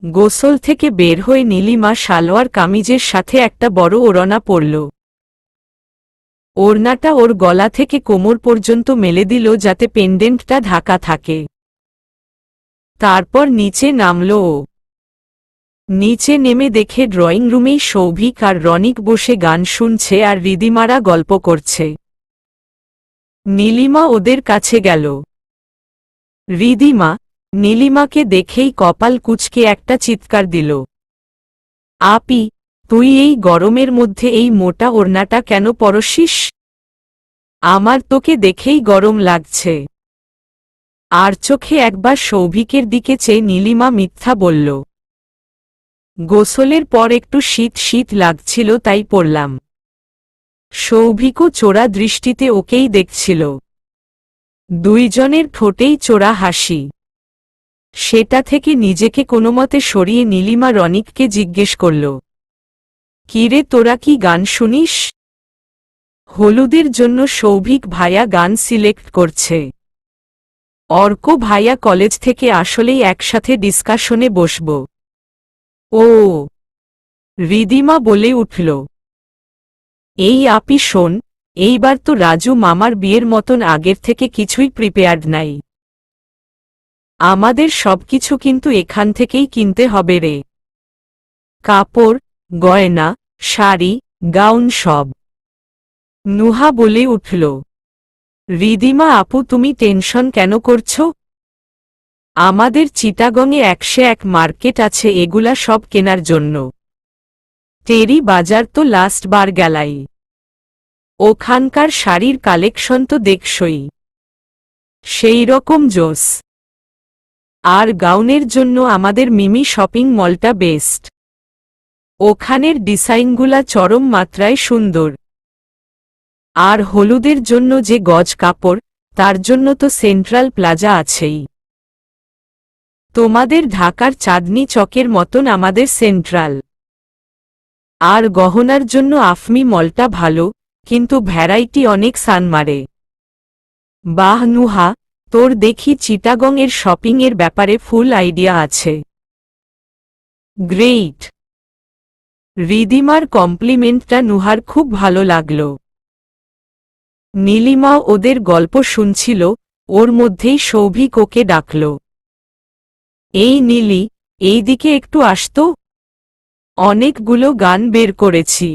গোসল থেকে বের হয়ে নীলিমা সালোয়ার কামিজের সাথে একটা বড় ওড়না পরল। ওড়নাটা ওর গলা থেকে কোমর পর্যন্ত মেলে দিল যাতে পেন্ডেন্টটা ঢাকা থাকে। তারপর নিচে নামল ও। নিচে নেমে দেখে ড্রয়িং রুমেই সৌভিক আর রনিক বসে গান শুনছে আর রিদিমারা গল্প করছে। নীলিমা ওদের কাছে গেল। রিদিমা নীলিমাকে দেখেই কপাল কুঁচকে একটা চিৎকার দিল। আপি, তুই এই গরমের মধ্যে এই মোটা ওড়নাটা কেন পরশিস? আমার তোকে দেখেই গরম লাগছে। আর চোখে একবার সৌভিকের দিকে চেয়ে নীলিমা মিথ্যা বলল, গোসলের পর একটু শীত শীত লাগছিল তাই পরলাম। সৌভিকও চোরা দৃষ্টিতে ওকেই দেখছিল। দুইজনের ঠোঁটেই চোরা হাসি। সেটা থেকে নিজেকে কোনোমতে সরিয়ে নীলিমা রনিককে জিজ্ঞেস করল, কিরে তোরা কি গান শুনিস? হলুদের জন্য সৌভিক ভাইয়া গান সিলেক্ট করছে। অর্ক ভাইয়া কলেজ থেকে আসলেই একসাথে ডিসকাশনে বসব। ও, রিদিমা বলে উঠল। এই আপি শোন, এইবার তো রাজু মামার বিয়ের মতন আগের থেকে কিছুই প্রিপেয়ার্ড নাই। আমাদের সবকিছু কিন্তু এখান থেকেই কিনতে হবে রে। কাপড়, গয়না, শাড়ি, গাউন সব। নুহা বলে উঠল। রিদিমা আপু তুমি টেনশন কেন করছো? আমাদের চিটাগংয়ে 101 মার্কেট আছে এগুলা সব কেনার জন্য। টেরি বাজার তো লাস্ট বার গেলাই। ওখানকার শাড়ির কালেকশন তো দেখছই, সেই রকম জোস। আর গাউনের জন্য আমাদের মিমি শপিং মলটা বেস্ট। ওখানের ডিজাইনগুলা চরম মাত্রায় সুন্দর। আর হলুদের জন্য যে গজ কাপড়, তার জন্য তো সেন্ট্রাল প্লাজা আছেই। তোমাদের ঢাকার চাঁদনি চকের মতন আমাদের সেন্ট্রাল। আর গহনার জন্য আফমি মলটা ভালো, কিন্তু ভ্যারাইটি অনেক সানমারে। বাহ নুহা, তোর দেখি চিটাগংয়ের শপিংয়ের ব্যাপারে ফুল আইডিয়া আছে। গ্রেট। রিদিমার কমপ্লিমেন্টটা নুহার খুব ভালো লাগল। নীলিমা ওদের গল্প শুনছিল, ওর মধ্যেই সৌভিক ওকে ডাকল। এই নীলি, এই দিকে একটু আসতো। অনেকগুলো গান বের করেছি।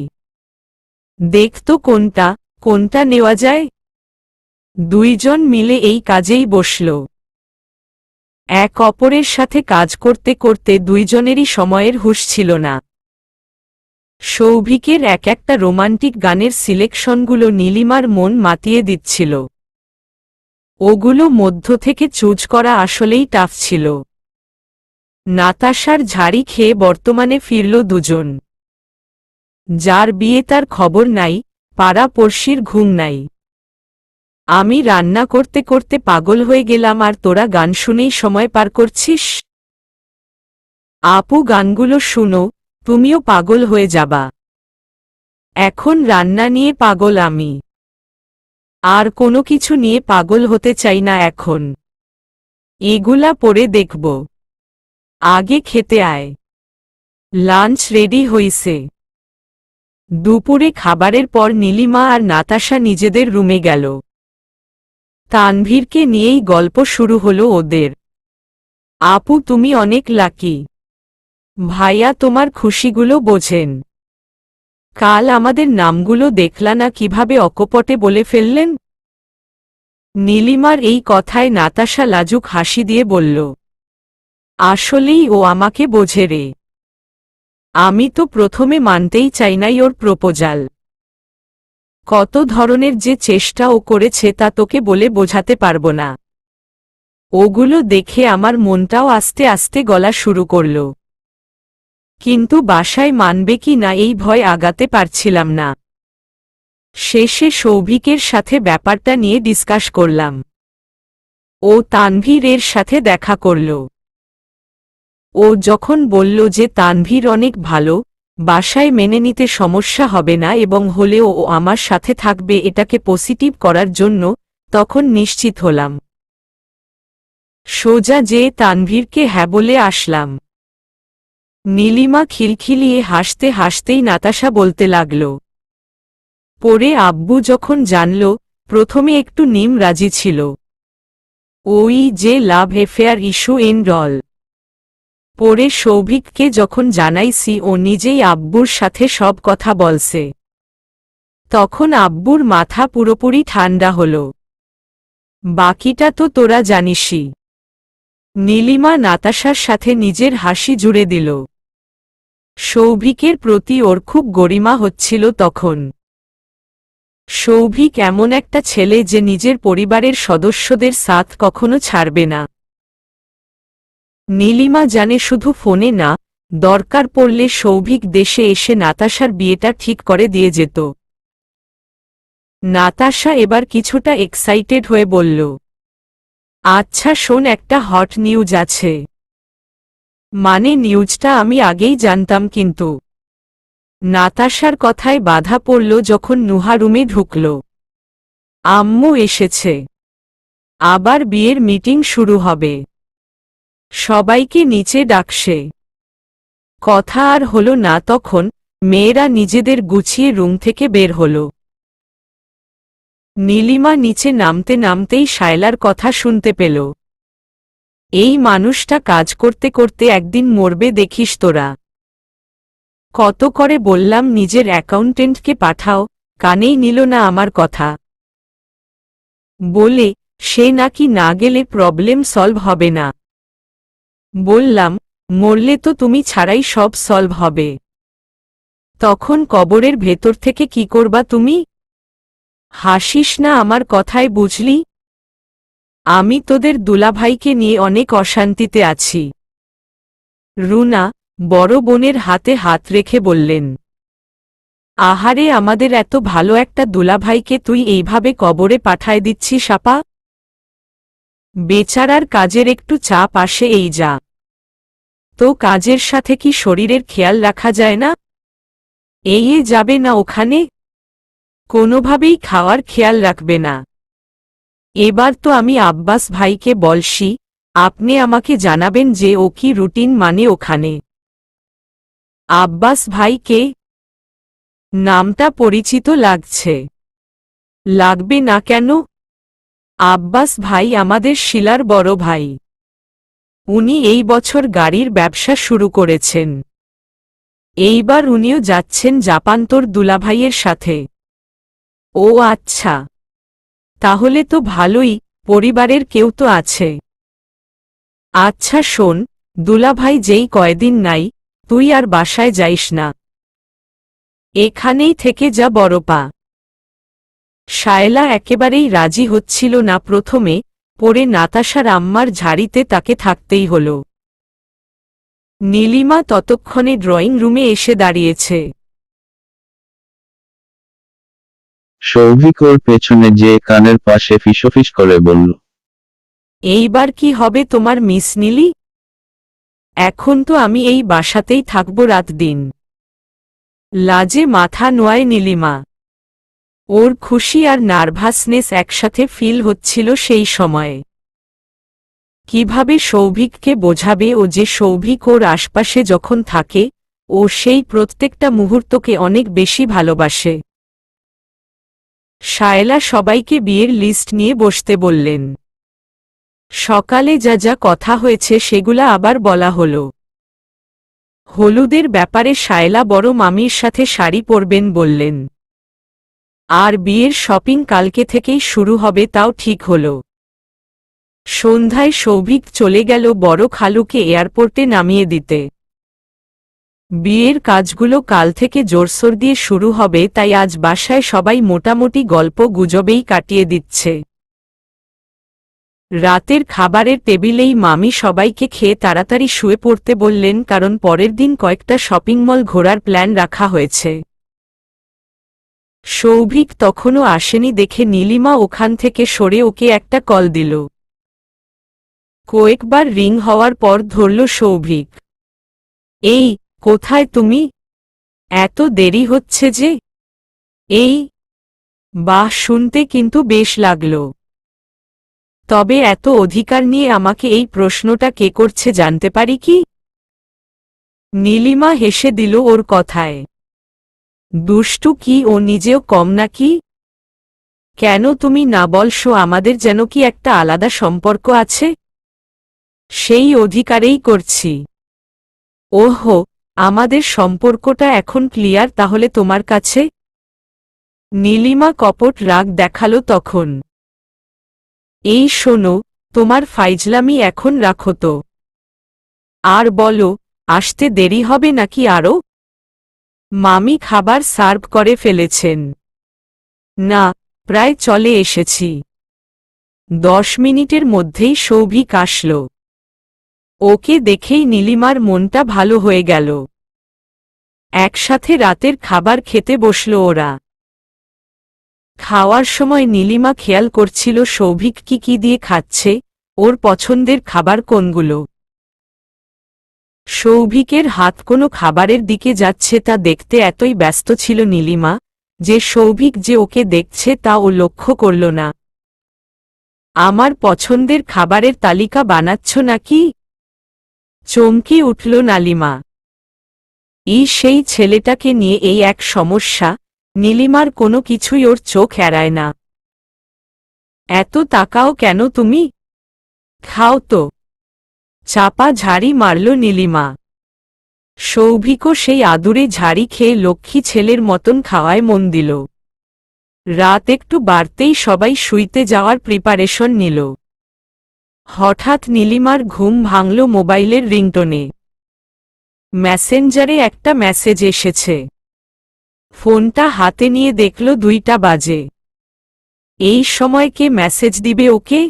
দেখতো কোনটা কোনটা নেওয়া যায়। দুইজন মিলে এই কাজেই বসল। এক অপরের সাথে কাজ করতে করতে দুইজনেরই সময়ের হুঁশ ছিল না। সৌভিকের এক একটা রোমান্টিক গানের সিলেকশনগুলো নীলিমার মন মাতিয়ে দিচ্ছিল। ওগুলো মধ্য থেকে চুজ করা আসলেই টাফ ছিল। নাতাশার ঝাড়ি খেয়ে বর্তমানে ফিরল দুজন। যার বিয়ে তার খবর নাই, পাড়া পড়শির ঘুম নাই। আমি রান্না করতে করতে পাগল হয়ে গেলাম আর তোরা গান শুনেই সময় পার করছিস। আপু গানগুলো শুনো, তুমিও পাগল হয়ে যাবা। এখন রান্না নিয়ে পাগল আমি। আর কোনো কিছু নিয়ে পাগল হতে চাই না এখন। এগুলা পরে দেখব। আগে খেতে আয়। লাঞ্চ রেডি হইছে। দুপুরে খাবারের পর নীলিমা আর নাতাশা নিজেদের রুমে গেল। তানভীরকে নিয়েই গল্প শুরু হলো ওদের। আপু তুমি অনেক লাকি। ভাইয়া তোমার খুশিগুলো বোঝেন। কাল আমাদের নামগুলো দেখলা না কিভাবে অকপটে বলে ফেললেন। নীলিমার এই কথায় নাতাশা লাজুক হাসি দিয়ে বলল, আসলেই ও আমাকে বোঝে রে। আমি তো প্রথমে মানতেই চাই নাই ওর প্রপোজাল। কত ধরনের যে চেষ্টা ও করেছে তা তোকে বলে বোঝাতে পারব না। ওগুলো দেখে আমার মনটাও আস্তে আস্তে গলা শুরু করল। কিন্তু বাসায় মানবে কি না এই ভয় আগাতে পারছিলাম না। শেষে সৌভিকের সাথে ব্যাপারটা নিয়ে ডিসকাস করলাম। ও তানভীর এর সাথে দেখা করল। ও যখন বলল যে তানভীর অনেক ভালো, বাসায় মেনে নিতে সমস্যা হবে না এবং হলেও ও আমার সাথে থাকবে এটাকে পজিটিভ করার জন্য, তখন নিশ্চিত হলাম। সোজা যেয়ে তানভীরকে হ্যাঁ বলে আসলাম। নীলিমা খিলখিলিয়ে হাসতে হাসতেই নাতাশা বলতে লাগল। পরে আব্বু যখন জানল, প্রথমে একটু নিম রাজি ছিল। ওই যে love affair issue and all. পরে সৌভিককে যখন জানাইছি ও নিজেই আব্বুর সাথে সব কথা বলছে, তখন আব্বুর মাথা পুরোপুরি ঠান্ডা হল। বাকিটা তো তোরা জানিসই। নীলিমা নাতাশার সাথে নিজের হাসি জুড়ে দিল। সৌভিকের প্রতি ওর খুব গরিমা হচ্ছিল তখন। সৌভিক এমন একটা ছেলে যে নিজের পরিবারের সদস্যদের সাথ কখনো ছাড়বে না। নীলিমা জানে শুধু ফোনে না, দরকার পড়লে সৌভিক দেশে এসে নাতাশার বিয়েটা ঠিক করে দিয়ে যেত। নাতাশা এবার কিছুটা এক্সাইটেড হয়ে বলল, আচ্ছা শোন, একটা হট নিউজ আছে। মানে নিউজটা আমি আগেই জানতাম, কিন্তু নাতাশার কথায় বাধা পড়ল যখন নুহা রুমে ঢুকল। আম্মু এসেছে। আবার বিয়ের মিটিং শুরু হবে। সবাইকে নিচে ডাকছে। কথা আর হল না, তখন মেয়েরা নিজেদের গুছিয়ে রুম থেকে বের হল। নীলিমা নিচে নামতে নামতেই শায়লার কথা শুনতে পেল। এই মানুষটা কাজ করতে করতে একদিন মরবে দেখিস তোরা। কত করে বললাম নিজের অ্যাকাউন্টেন্টকে পাঠাও, কানেই নিল না আমার কথা। বলে সে নাকি না গেলে প্রবলেম সলভ হবে না। বললাম, মরলে তো তুমি ছাড়াই সব সলভ হবে। তখন কবরের ভেতর থেকে কি করবা তুমি? হাসিস না আমার কথায়, বুঝলি? আমি তোদের দুলাভাইকে নিয়ে অনেক অশান্তিতে আছি। রুনা বড় বোনের হাতে হাত রেখে বললেন, আহারে, আমাদের এত ভালো একটা দুলাভাইকে তুই এইভাবে কবরে পাঠায় দিচ্ছিস আপা? বেচারার কাজের একটু চাপ আসে, এই যা। তো কাজের সাথে কি শরীরের খেয়াল রাখা যায় না? এই যাবে না ওখানে? কোনোভাবেই খাওয়ার খেয়াল রাখবে না। এবার তো আমি আব্বাস ভাইকে বলছি, আপনি আমাকে জানাবেন যে ও কি রুটিন মানে ওখানে। আব্বাস ভাই কে? নামটা পরিচিত লাগছে। লাগবে না কেন? আব্বাস ভাই আমাদের শিলার বড় ভাই। উনি এই বছর গাড়ির ব্যবসা শুরু করেছেন। এইবার উনিও যাচ্ছেন জাপান তোর দুলাভাইয়ের সাথে। ও আচ্ছা, তাহলে তো ভালোই, পরিবারের কেউ তো আছে। আচ্ছা শোন, দুলাভাই যেই কয়দিন নাই, তুই আর বাসায় যাইস না। এখানেই থেকে যা বড়পা। শায়লা একেবারেই রাজি হচ্ছিল না প্রথমে, পরে নাতাশার আম্মার ঝাড়িতে তাকে থাকতেই হল। নীলিমা ততক্ষণে ড্রয়িং রুমে এসে দাঁড়িয়েছে। সৌভিক ওর পেছনে যে কানের পাশে ফিসফিস করে বলল, এইবার কি হবে তোমার মিস নীলি? এখন তো আমি এই বাসাতেই থাকব রাত দিন। লাজে মাথা নোয়ায় নীলিমা। ওর খুশি আর নার্ভাসনেস একসাথে ফিল হচ্ছিল সেই সময়ে। কিভাবে সৌভিককে বোঝাবে ও যে সৌভিক ওর আশপাশে যখন থাকে, ও সেই প্রত্যেকটা মুহূর্তকে অনেক বেশি ভালোবাসে। শায়লা সবাইকে বিয়ের লিস্ট নিয়ে বসতে বললেন। সকালে যা যা কথা হয়েছে সেগুলা আবার বলা হল। হলুদের ব্যাপারে শায়লা বড় মামির সাথে শাড়ি পরবেন বললেন। আর বিয়ের শপিং কালকে থেকেই শুরু হবে তাও ঠিক হল। সন্ধ্যায় সৌভিক চলে গেল বড় খালুকে এয়ারপোর্টে নামিয়ে দিতে। বিয়ের কাজগুলো কাল থেকে জোরসোর দিয়ে শুরু হবে, তাই আজ বাসায় সবাই মোটামুটি গল্প গুজবেই কাটিয়ে দিচ্ছে। রাতের খাবারের টেবিলেই মামি সবাইকে খেয়ে তাড়াতাড়ি শুয়ে পড়তে বললেন, কারণ পরের দিন কয়েকটা শপিং মল ঘোরার প্ল্যান রাখা হয়েছে। সৌভিক তখনও আসেনি দেখে নীলিমা ওখান থেকে সরে ওকে একটা কল দিল। কয়েকবার রিং হওয়ার পর ধরল সৌভিক। এই, কোথায় তুমি? এত দেরি হচ্ছে যে? এই, বাহ, শুনতে কিন্তু বেশ লাগল। তবে এত অধিকার নিয়ে আমাকে এই প্রশ্নটা কে করছে জানতে পারি কি? নীলিমা হেসে দিল ওর কথায়। দুষ্টু কি ও নিজেও কম নাকি? কেন তুমি না বলছো আমাদের যেন কি একটা আলাদা সম্পর্ক আছে? সেই অধিকারেই করছি। ওহো, আমাদের সম্পর্কটা এখন ক্লিয়ার তাহলে তোমার কাছে? নীলিমা কপট রাগ দেখালো তখন। এই শোনো, তোমার ফাইজলামি এখন রাখো তো। আর বলো, আসতে দেরি হবে নাকি আরও? মামি খাবার সার্ভ করে ফেলেছেন। না, প্রায় চলে এসেছি। 10 মিনিটের মধ্যেই সৌভিক আসল। ওকে দেখেই নীলিমার মনটা ভালো হয়ে গেল। একসাথে রাতের খাবার খেতে বসল ওরা। খাওয়ার সময় নীলিমা খেয়াল করছিল সৌভিক কি কি দিয়ে খাচ্ছে, ওর পছন্দের খাবার কোনগুলো। সৌভিকের হাত কোনো খাবারের দিকে যাচ্ছে তা দেখতে এতই ব্যস্ত ছিল নীলিমা, যে সৌভিক যে ওকে দেখছে তা ও লক্ষ্য করল না। আমার পছন্দের খাবারের তালিকা বানাচ্ছ নাকি? চমকে উঠল নীলিমা। সেই ছেলেটাকে নিয়ে এই এক সমস্যা, নীলিমার কোনো কিছুই ওর চোখ এড়ায় না। এত তাকাও কেন তুমি? খাও তো। চাপা ঝাড়ি মারল নীলিমা। সৌভিকও সেই আদুরে ঝাড়ি খেয়ে লক্ষ্মী ছেলের মতন খাওয়ায় মন দিল। রাত একটু বাড়তেই সবাই শুইতে যাওয়ার প্রিপারেশন নিল। হঠাৎ নীলিমার ঘুম ভাঙল মোবাইলের রিংটোনে। মেসেঞ্জারে একটা মেসেজ এসেছে। ফোনটা হাতে নিয়ে দেখল 2টা বাজে। এই সময় কে মেসেজ দিবে ওকে?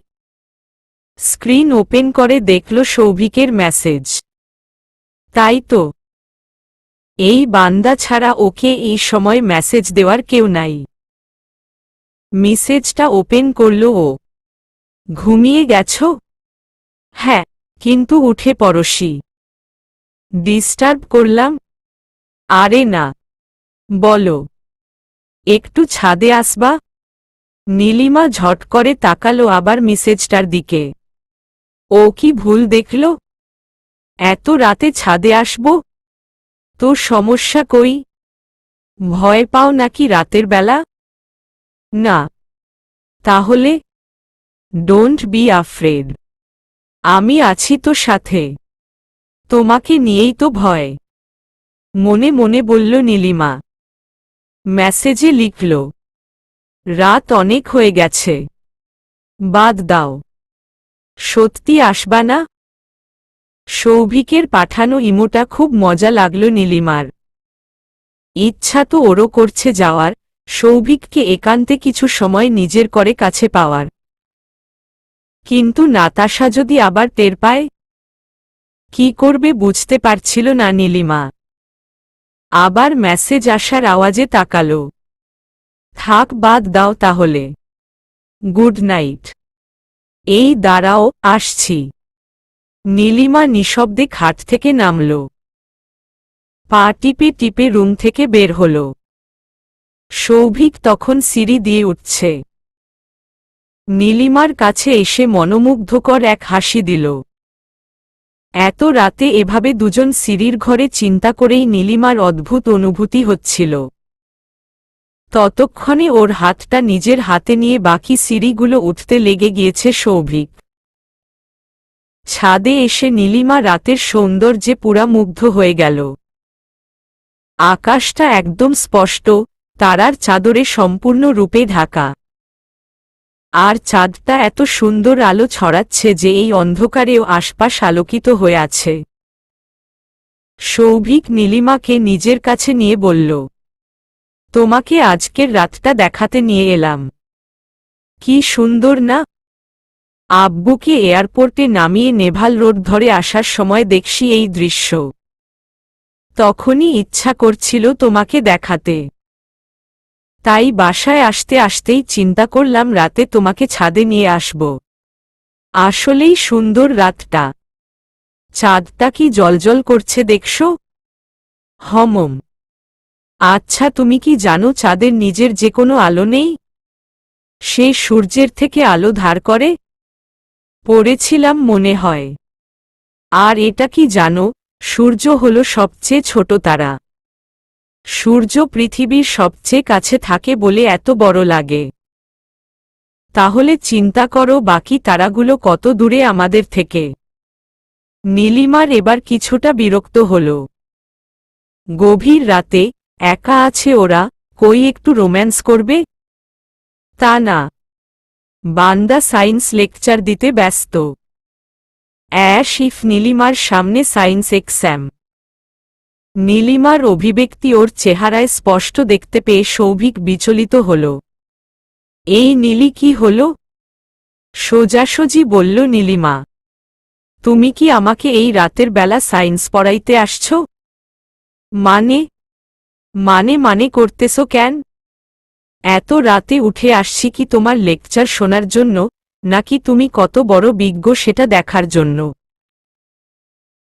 স্ক্রিন ওপেন করে দেখল সৌভিকের মেসেজ। তাই তো, এই বান্দা ছাড়া ওকে এই সময় মেসেজ দেওয়ার কেউ নাই। মেসেজটা ওপেন করল ও। ঘুমিয়ে গেছ? হ্যাঁ, কিন্তু উঠে পড়োসি। ডিস্টার্ব করলাম? আরে না, বলো। একটু ছাদে আসবা? নীলিমা ঝট করে তাকালো আবার মেসেজটার দিকে। ও কি ভুল দেখল? এত রাতে ছাদে আসব? তোর সমস্যা কই? ভয় পাও নাকি রাতের বেলা? না। তাহলে? Don't be afraid. আমি আছি তো সাথে। তোমাকে নিয়েই তো ভয়। মনে মনে বলল নীলিমা। মেসেজে লিখল, রাত অনেক হয়ে গেছে। বাদ দাও। সত্যি আসবা না? সৌভিকের পাঠানো ইমোটা খুব মজা লাগল নীলিমার। ইচ্ছা তো ওরও করছে যাওয়ার, সৌভিককে একান্তে কিছু সময় নিজের করে কাছে পাওয়ার। কিন্তু নাতাশা যদি আবার টের পায়? কি করবে বুঝতে পারছিল না নীলিমা। আবার মেসেজ আসার আওয়াজে তাকালো। থাক, বাদ দাও তাহলে। Good night. এই দাঁড়াও, আসছি। নীলিমা নিঃশব্দে খাট থেকে নামল। পা টিপে টিপে রুম থেকে বের হল। সৌভিক তখন সিঁড়ি দিয়ে উঠছে। নীলিমার কাছে এসে মনোমুগ্ধকর এক হাসি দিল। এত রাতে এভাবে দুজন সিঁড়ির ঘরে চিন্তা করেই নীলিমার অদ্ভুত অনুভূতি হচ্ছিল। ততক্ষণে ওর হাতটা নিজের হাতে নিয়ে বাকি সিঁড়িগুলো উঠতে লেগে গিয়েছে সৌভিক। ছাদে এসে নীলিমা রাতের সৌন্দর্যে পুরা মুগ্ধ হয়ে গেল। আকাশটা একদম স্পষ্ট, তারার চাদরে সম্পূর্ণ রূপে ঢাকা। আর চাঁদটা এত সুন্দর আলো ছড়াচ্ছে যে এই অন্ধকারেও আশপাশ আলোকিত হয়ে আছে। সৌভিক নীলিমাকে নিজের কাছে নিয়ে বলল, তোমাকে আজকের রাতটা দেখাতে নিয়ে এলাম। কি সুন্দর না? আব্বুকে এয়ারপোর্টে নামিয়ে নেভাল রোড ধরে আসার সময় দেখছি এই দৃশ্য। তখনই ইচ্ছা করছিল তোমাকে দেখাতে। তাই বাসায় আসতে আসতেই চিন্তা করলাম রাতে তোমাকে ছাদে নিয়ে আসব। আসলেই সুন্দর রাতটা। চাঁদটা কি জ্বলজ্বল করছে দেখছো? হমম। আচ্ছা, তুমি কি জানো চাঁদের নিজের যে কোনো আলো নেই? সে সূর্যের থেকে আলো ধার করে? পড়েছিলাম মনে হয়। আর এটা কি জানো, সূর্য হল সবচেয়ে ছোট তারা। সূর্য পৃথিবীর সবচেয়ে কাছে থাকে বলে এত বড় লাগে। তাহলে চিন্তা করো বাকি তারাগুলো কত দূরে আমাদের থেকে। নীলিমার এবার কিছুটা বিরক্ত হল। গভীর রাতে একা আছে ওরা, কই একটু রোম্যান্স করবে? তা না, বান্দা সায়েন্স লেকচার দিতে ব্যস্ত। নীলিমার সামনে সায়েন্স এক্সাম। নীলিমার অভিব্যক্তি ওর চেহারায় স্পষ্ট দেখতে পেয়ে সৌভিক বিচলিত হল। এই নীলি কি হল? সোজাসুজি বলল নীলিমা, তুমি কি আমাকে এই রাতের বেলা সায়েন্স পড়াইতে আসছ? মানে মানে করতেছ কেন? এত রাতে উঠে আসছি কি তোমার লেকচার শোনার জন্য, নাকি তুমি কত বড় বিজ্ঞ সেটা দেখার জন্য?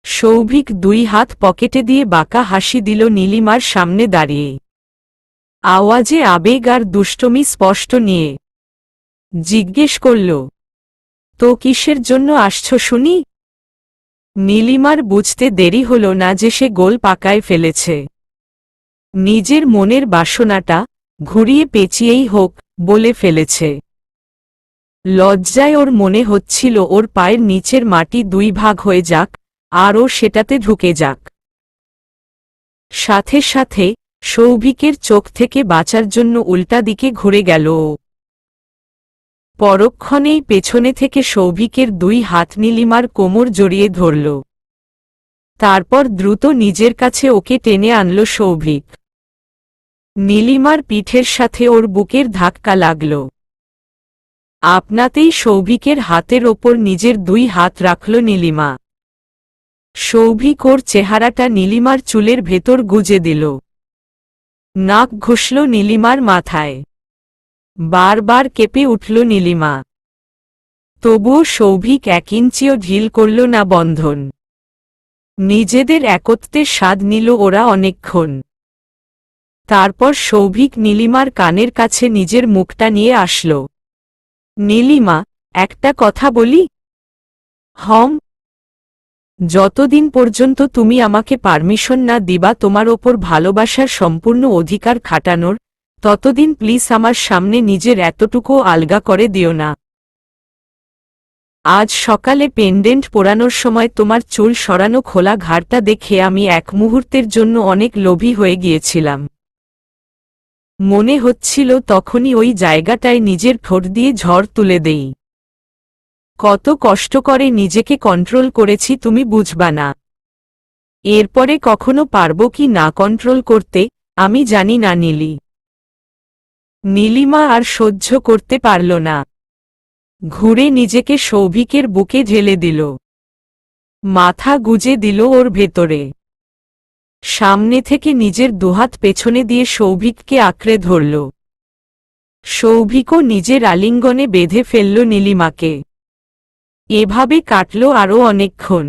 সৌভিক দুই হাত পকেটে দিয়ে বাঁকা হাসি দিল নীলিমার সামনে দাঁড়িয়ে। আওয়াজে আবেগ আর দুষ্টমি স্পষ্ট নিয়ে জিজ্ঞেস করল, তো কিসের জন্য আসছ শুনি? নীলিমার বুঝতে দেরি হল না যে সে গোল পাকায় ফেলেছে। নিজের মনের বাসনাটা ঘুরিয়ে পেঁচিয়েই হোক বলে ফেলেছে। লজ্জায় ওর মনে হচ্ছিল ওর পায়ের নিচের মাটি দুই ভাগ হয়ে যাক, আর ও সেটাতে ঢুকে যাক। সাথে সাথে সৌভিকের চোখ থেকে বাঁচার জন্য উল্টা দিকে ঘুরে গেল ও। পরক্ষণেই পেছনে থেকে সৌভিকের দুই হাত নীলিমার কোমর জড়িয়ে ধরল। তারপর দ্রুত নিজের কাছে ওকে টেনে আনল সৌভিক। নীলিমার পিঠের সাথে ওর বুকের ধাক্কা লাগল। আপনাতেই সৌভিকের হাতের ওপর নিজের দুই হাত রাখল নীলিমা। সৌভিক ওর চেহারাটা নীলিমার চুলের ভেতর গুজে দিল। নাক ঘষল নীলিমার মাথায়। বারবার কেঁপে উঠল নীলিমা। তবুও সৌভিক এক ইঞ্চিও ঢিল করল না বন্ধন। নিজেদের একত্বের স্বাদ নিল ওরা অনেকক্ষণ। তারপর সৌভিক নীলিমার কানের কাছে নিজের মুখটা নিয়ে আসল। নীলিমা, একটা কথা বলি? হম। যতদিন পর্যন্ত তুমি আমাকে পারমিশন না দিবা তোমার ওপর ভালোবাসার সম্পূর্ণ অধিকার খাটানোর, ততদিন প্লিজ আমার সামনে নিজের এতটুকুও আলগা করে দিও না। আজ সকালে পেন্ডেন্ট পোড়ানোর সময় তোমার চুল সরানো খোলা ঘাড়টা দেখে আমি এক মুহূর্তের জন্য অনেক লোভী হয়ে গিয়েছিলাম। মনে হচ্ছিল তখনই ওই জায়গাটায় নিজের ঠোঁট দিয়ে ঝড় তুলে দেই। কত কষ্ট করে নিজেকে কন্ট্রোল করেছি তুমি বুঝবা না। এরপরে কখনো পারবো কি না কন্ট্রোল করতে আমি জানি না নীলি। নীলিমা আর সহ্য করতে পারল না। ঘুরে নিজেকে সৌভিকের বুকে ঢেলে দিল। মাথা গুজে দিল ওর ভেতরে। সামনে থেকে নিজের দুহাত পেছনে দিয়ে সৌভিককে আঁকড়ে ধরল। সৌভিকও নিজের আলিঙ্গনে বেঁধে ফেলল নীলিমাকে। এভাবে কাটল আরও অনেকক্ষণ।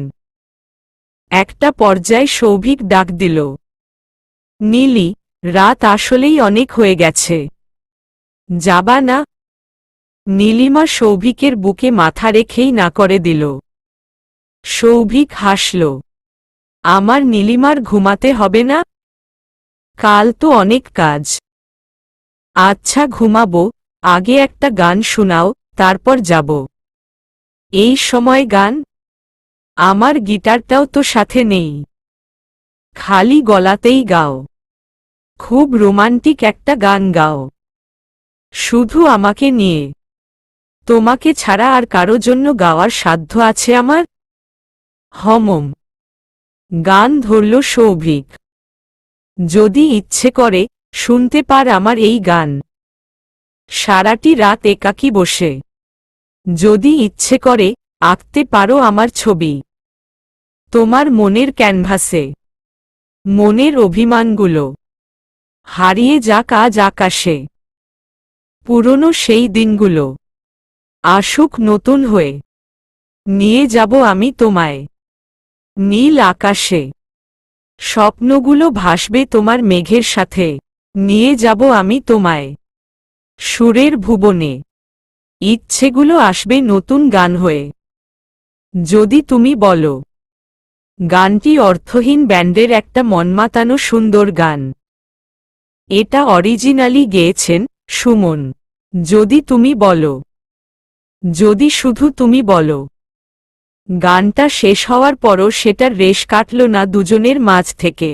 একটা পর্যায়ে সৌভিক ডাক দিল, নীলি, রাত আসলেই অনেক হয়ে গেছে, যাবা না? নীলিমা সৌভিকের বুকে মাথা রেখেই না করে দিল। সৌভিক হাসল, আমার নীলিমার ঘুমাতে হবে না? কাল তো অনেক কাজ। আচ্ছা ঘুমাবো, আগে একটা গান শোনাও, তারপর যাব। এই সময় গান? আমার গিটারটাও তো সাথে নেই। খালি গলাতেই গাও। খুব রোমান্টিক একটা গান গাও, শুধু আমাকে নিয়ে। তোমাকে ছাড়া আর কারো জন্য গাওয়ার সাধ্য আছে আমার? হমম। গান ধরল সৌভিক। যদি ইচ্ছে করে শুনতে পার আমার এই গান। সারাটি রাত একাকী বসে। যদি ইচ্ছে করে আঁকতে পারো আমার ছবি তোমার মনের ক্যানভাসে। মনের অভিমানগুলো হারিয়ে যাক আজ আকাশে। পুরনো সেই দিনগুলো আসুক নতুন হয়ে। নিয়ে যাব আমি তোমায় নীল আকাশে। স্বপ্নগুলো ভাসবে তোমার মেঘের সাথে। নিয়ে যাব আমি তোমায় সুরের ভুবনে। ইচ্ছেগুলো আসবে নতুন গান হয়ে। যদি তুমি বলো গানটি অর্থহীন ব্যান্ডের একটা মনমাতানো সুন্দর গান। এটা অরিজিনালি গেয়েছেন সুমন। যদি তুমি বলো। যদি শুধু তুমি বলো। গানটা শেষ হওয়ার পরও সেটার রেশ কাটল না দুজনের মাঝ থেকে।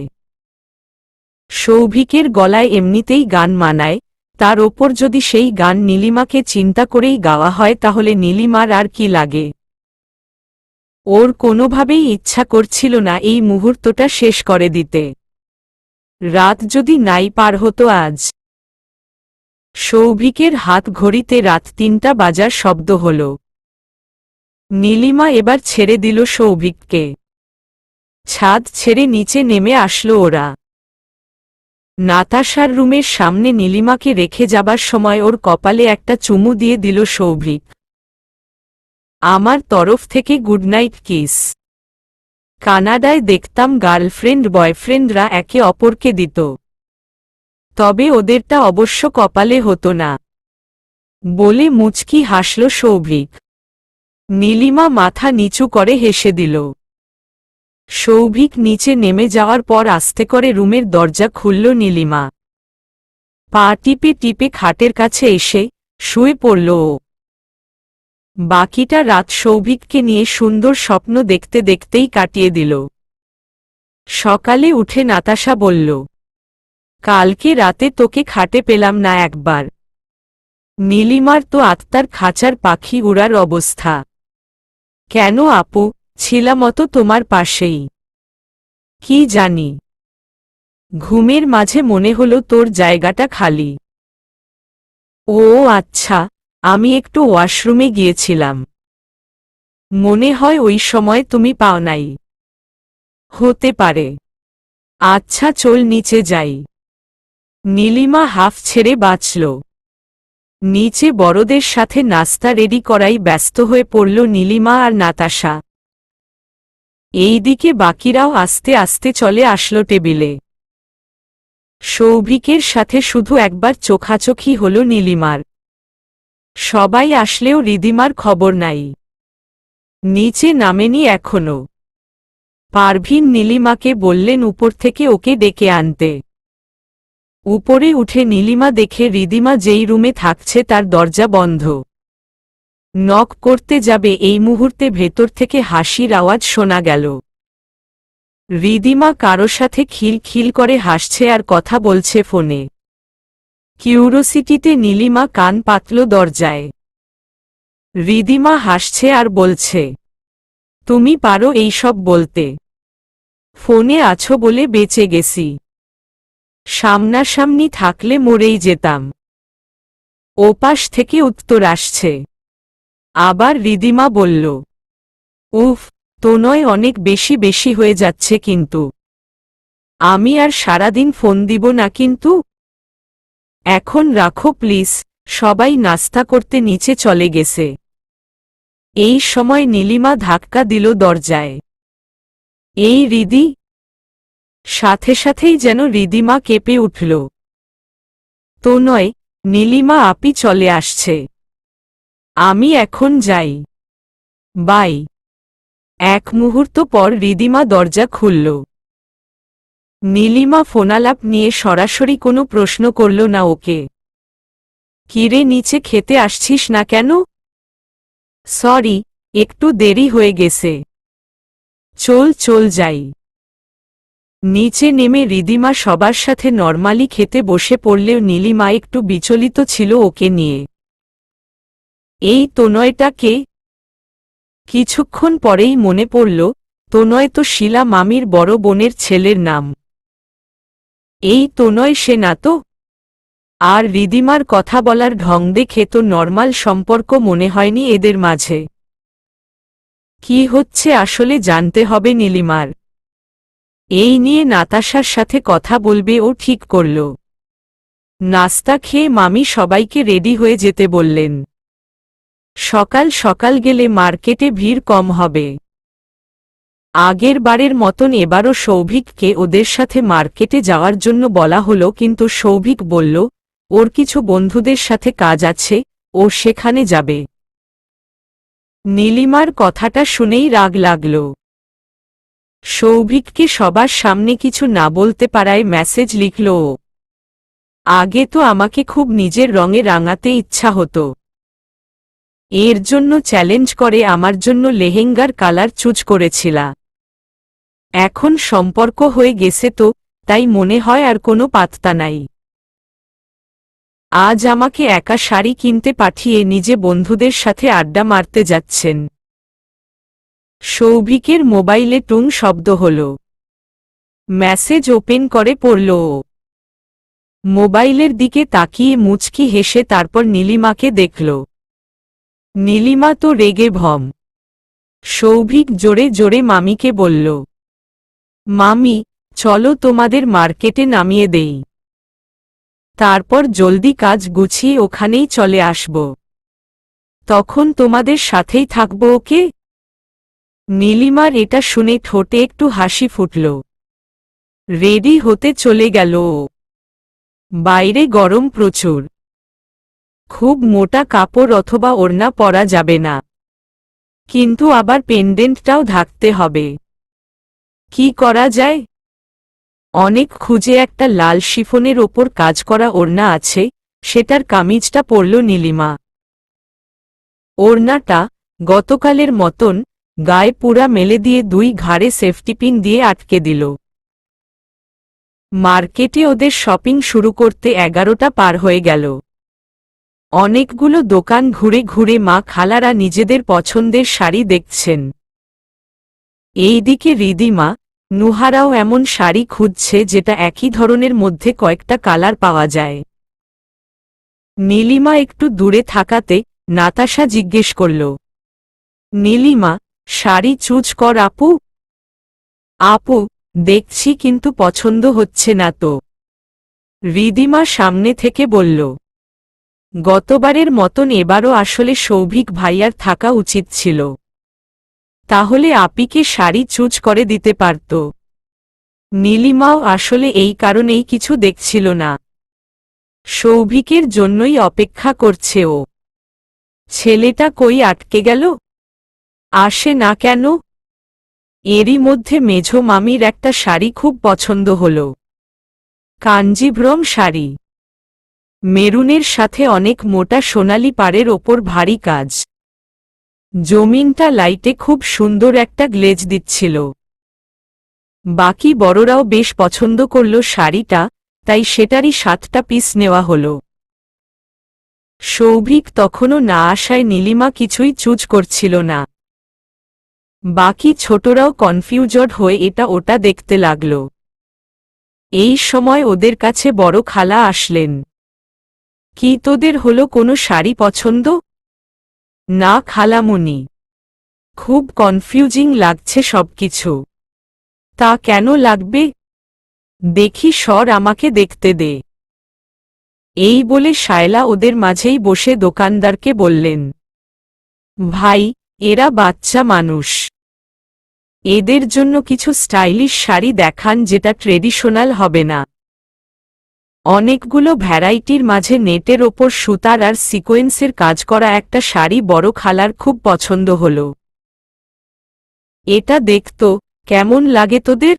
সৌভিকের গলায় এমনিতেই গান মানায়, তার ওপর যদি সেই গান নীলিমাকে চিন্তা করেই গাওয়া হয় তাহলে নীলিমার আর কি লাগে। ওর কোনোভাবেই ইচ্ছা করছিল না এই মুহূর্তটা শেষ করে দিতে। রাত যদি নাই পার হতো আজ। সৌভিকের হাত ঘড়িতে রাত ৩টা বাজার শব্দ হল। নীলিমা এবার ছেড়ে দিল সৌভিককে। ছাদ ছেড়ে নিচে নেমে আসলো ওরা। নাতাশার রুমের সামনে নীলিমাকে রেখে যাবার সময় ওর কপালে একটা চুমু দিয়ে দিল সৌভিক। আমার তরফ থেকে গুড নাইট কিস। কানাডায় দেখতাম গার্লফ্রেন্ড বয়ফ্রেন্ডরা একে অপরকে দিত, তবে ওদেরটা অবশ্য কপালে হতো না বলে মুচকি হাসল সৌভিক। নীলিমা মাথা নিচু করে হেসে দিল। সৌভিক নিচে নেমে যাওয়ার পর আস্তে করে রুমের দরজা খুলল নীলিমা। পা টিপে টিপে খাটের কাছে এসে শুয়ে পড়ল ও। বাকিটা রাত সৌভিককে নিয়ে সুন্দর স্বপ্ন দেখতে দেখতেই কাটিয়ে দিল। সকালে উঠে নাতাশা বলল, কালকে রাতে তোকে খাটে পেলাম না একবার। নীলিমার তো আত্মার খাঁচার পাখি উড়ার অবস্থা। কেন আপু, ছিলামতো তোমার পাশেই। কি জানি, ঘুমের মাঝে মনে হলো তোর জায়গাটা খালি। ও আচ্ছা, আমি একটু ওয়াশরুমে গিয়েছিলাম। মনে হয় ওই সময় তুমি পাও নাই। হতে পারে। আচ্ছা চল নিচে যাই। নীলিমা হাফ ছেড়ে বাঁচল। নিচে বড়দের সাথে নাস্তা রেডি করাই ব্যস্ত হয়ে পড়ল নীলিমা আর নাতাশা। এইদিকে বাকিরাও আস্তে আস্তে চলে আসলো টেবিলে। সৌভিকের সাথে শুধু একবার চোখাচোখি হল নীলিমার। সবাই আসলেও রিদিমার খবর নাই। নিচে নামেনি এখনো। পারভিন নীলিমাকে বললেন উপর থেকে ওকে ডেকে আনতে। উপরে উঠে নীলিমা দেখে রিদিমা যেই রুমে থাকছে তার দরজা বন্ধ। নক করতে যাবে এই মুহূর্তে ভেতর থেকে হাসির আওয়াজ শোনা গেল। রিদিমা কারো সাথে খিলখিল করে হাসছে আর কথা বলছে ফোনে। কিউরিওসিটিতে নীলিমা কান পাতল দরজায়। রিদিমা হাসছে আর বলছে, তুমি পারো এইসব বলতে। ফোনে আছো বলে বেঁচে গেছি। সামনাসামনি থাকলে মরেই যেতাম। ওপাশ থেকে উত্তর আসছে। আবার রিদিমা বলল, উফ, তোনয় অনেক বেশি বেশি হয়ে যাচ্ছে কিন্তু। আমি আর সারাদিন ফোন দিব না কিন্তু। এখন রাখো প্লিজ, সবাই নাস্তা করতে নিচে চলে গেছে। এই সময় নীলিমা ধাক্কা দিল দরজায়। এই রিদি। সাথে সাথেই যেন রিদিমা কেঁপে উঠল। তো নয়, নীলিমা আপি চলে আসছে। আমি এখন যাই। বাই। এক মুহূর্ত পর রিদিমা দরজা খুলল। নীলিমা ফোনালাপ নিয়ে সরাসরি কোনো প্রশ্ন করল না ওকে। কিরে নিচে খেতে আসছিস না কেন? সরি, একটু দেরি হয়ে গেছে। চল চল যাই। নিচে নেমে রিদিমা সবার সাথে নরমালি খেতে বসে পড়লেও নীলিমা একটু বিচলিত ছিল ওকে নিয়ে। এই তোনয়টা কে? কিছুক্ষণ পরেই মনে পড়ল, তোনয় তো শিলা মামির বড় বোনের ছেলের নাম। এই তোনয় সে না তো? আর রিদিমার কথা বলার ঢং দেখে তো নরমাল সম্পর্ক মনে হয়নি এদের মাঝে। কি হচ্ছে আসলে জানতে হবে নীলিমার। এই নিয়ে নাতাশার সাথে কথা বলবে ও ঠিক করল। নাস্তা খেয়ে মামি সবাইকে রেডি হয়ে যেতে বললেন। সকাল সকাল গেলে মার্কেটে ভিড় কম হবে। আগের বারের মতন এবারও সৌভিককে ওদের সাথে মার্কেটে যাওয়ার জন্য বলা হলো, কিন্তু সৌভিক বলল ওর কিছু বন্ধুদের সাথে কাজ আছে, ও সেখানে যাবে। নীলিমার কথাটা শুনেই রাগ লাগল। সৌভিককে সবার সামনে কিছু না বলতে পারায় মেসেজ লিখল ও। আগে তো আমাকে খুব নিজের রঙে রাঙাতে ইচ্ছা হতো। এর জন্য চ্যালেঞ্জ করে আমার জন্য লেহেঙ্গার কালার চুজ করেছিলা। এখন সম্পর্ক হয়ে গেছে তো, তাই মনে হয় আর কোনো পাত্তা নাই। আজ আমাকে একা শাড়ি কিনতে পাঠিয়ে নিজে বন্ধুদের সাথে আড্ডা মারতে যাচ্ছেন। সৌভিকের মোবাইলে টুং শব্দ হল। মেসেজ ওপেন করে পড়ল ও। মোবাইলের দিকে তাকিয়ে মুচকি হেসে তারপর নীলিমাকে দেখল। নীলিমা তো রেগে ভম। সৌভিক জোরে জোরে মামিকে বলল, মামি, চলো তোমাদের মার্কেটে নামিয়ে দেই। তারপর জলদি কাজ গুছিয়ে ওখানেই চলে আসব। তখন তোমাদের সাথেই থাকব, ওকে? নীলিমার এটা শুনে ঠোঁটে একটু হাসি ফুটল। রেডি হতে চলে গেল ও। বাইরে গরম প্রচুর। খুব মোটা কাপড় অথবা ওড়না পরা যাবে না, কিন্তু আবার পেন্ডেন্টটাও ঢাকতে হবে। কি করা যায়? অনেক খুঁজে একটা লাল শিফনের ওপর কাজ করা ওড়না আছে, সেটার কামিজটা পরল নীলিমা। ওড়নাটা গতকালের মতন গায়ে পুরা মেলে দিয়ে দুই ঘাড়ে সেফটিপিন দিয়ে আটকে দিল। মার্কেটে ওদের শপিং শুরু করতে 11টা পার হয়ে গেল। অনেকগুলো দোকান ঘুরে ঘুরে মা খালারা নিজেদের পছন্দের শাড়ি দেখছেন। এইদিকে রিদিমা, নুহারাও এমন শাড়ি খুঁজছে যেটা একই ধরনের মধ্যে কয়েকটা কালার পাওয়া যায়। নীলিমা একটু দূরে থাকাতে নাতাশা জিজ্ঞেস করল, নীলিমা, শাড়ি চুজ কর আপু। আপু, দেখছি কিন্তু পছন্দ হচ্ছে না তো। রিদিমা সামনে থেকে বলল, গতবারের মতন এবারও আসলে সৌভিক ভাইয়ার থাকা উচিত ছিল। তাহলে আপিকে শাড়ি চুজ করে দিতে পারত। নীলিমাও আসলে এই কারণেই কিছু দেখছিল না। সৌভিকের জন্যই অপেক্ষা করছে ও। ছেলেটা কই আটকে গেল? আসে না কেন? এরই মধ্যে মেঝো মামির একটা শাড়ি খুব পছন্দ হল। কাঞ্জিভ্রম শাড়ি, মেরুনের সাথে অনেক মোটা সোনালি পাড়ের ওপর ভারী কাজ। জমিনটা লাইটে খুব সুন্দর একটা গ্লেজ দিচ্ছিল। বাকি বড়রাও বেশ পছন্দ করল শাড়িটা, তাই সেটারই 7টা পিস নেওয়া হল। সৌভিক তখনও না আসায় নীলিমা কিছুই চুজ করছিল না। বাকি ছোটরাও কনফিউজড হয়ে এটা ওটা দেখতে লাগল। এই সময় ওদের কাছে বড় খালা আসলেন। কি তোদের হলো কোনো শাড়ি পছন্দ? না খালামুনি, খুব কনফিউজিং লাগছে সবকিছু। তা কেন লাগবে? দেখি সর, আমাকে দেখতে দে। এই বলে শায়লা ওদের মাঝেই বসে দোকানদারকে বললেন, ভাই, এরা বাচ্চা মানুষ। এদের জন্য কিছু স্টাইলিশ শাড়ি দেখান যেটা ট্রেডিশনাল হবে না। অনেকগুলো ভ্যারাইটির মাঝে নেটের ওপর সুতার আর সিকোয়েন্সের কাজ করা একটা শাড়ি বড় খালার খুব পছন্দ হল। এটা দেখতো কেমন লাগে তোদের?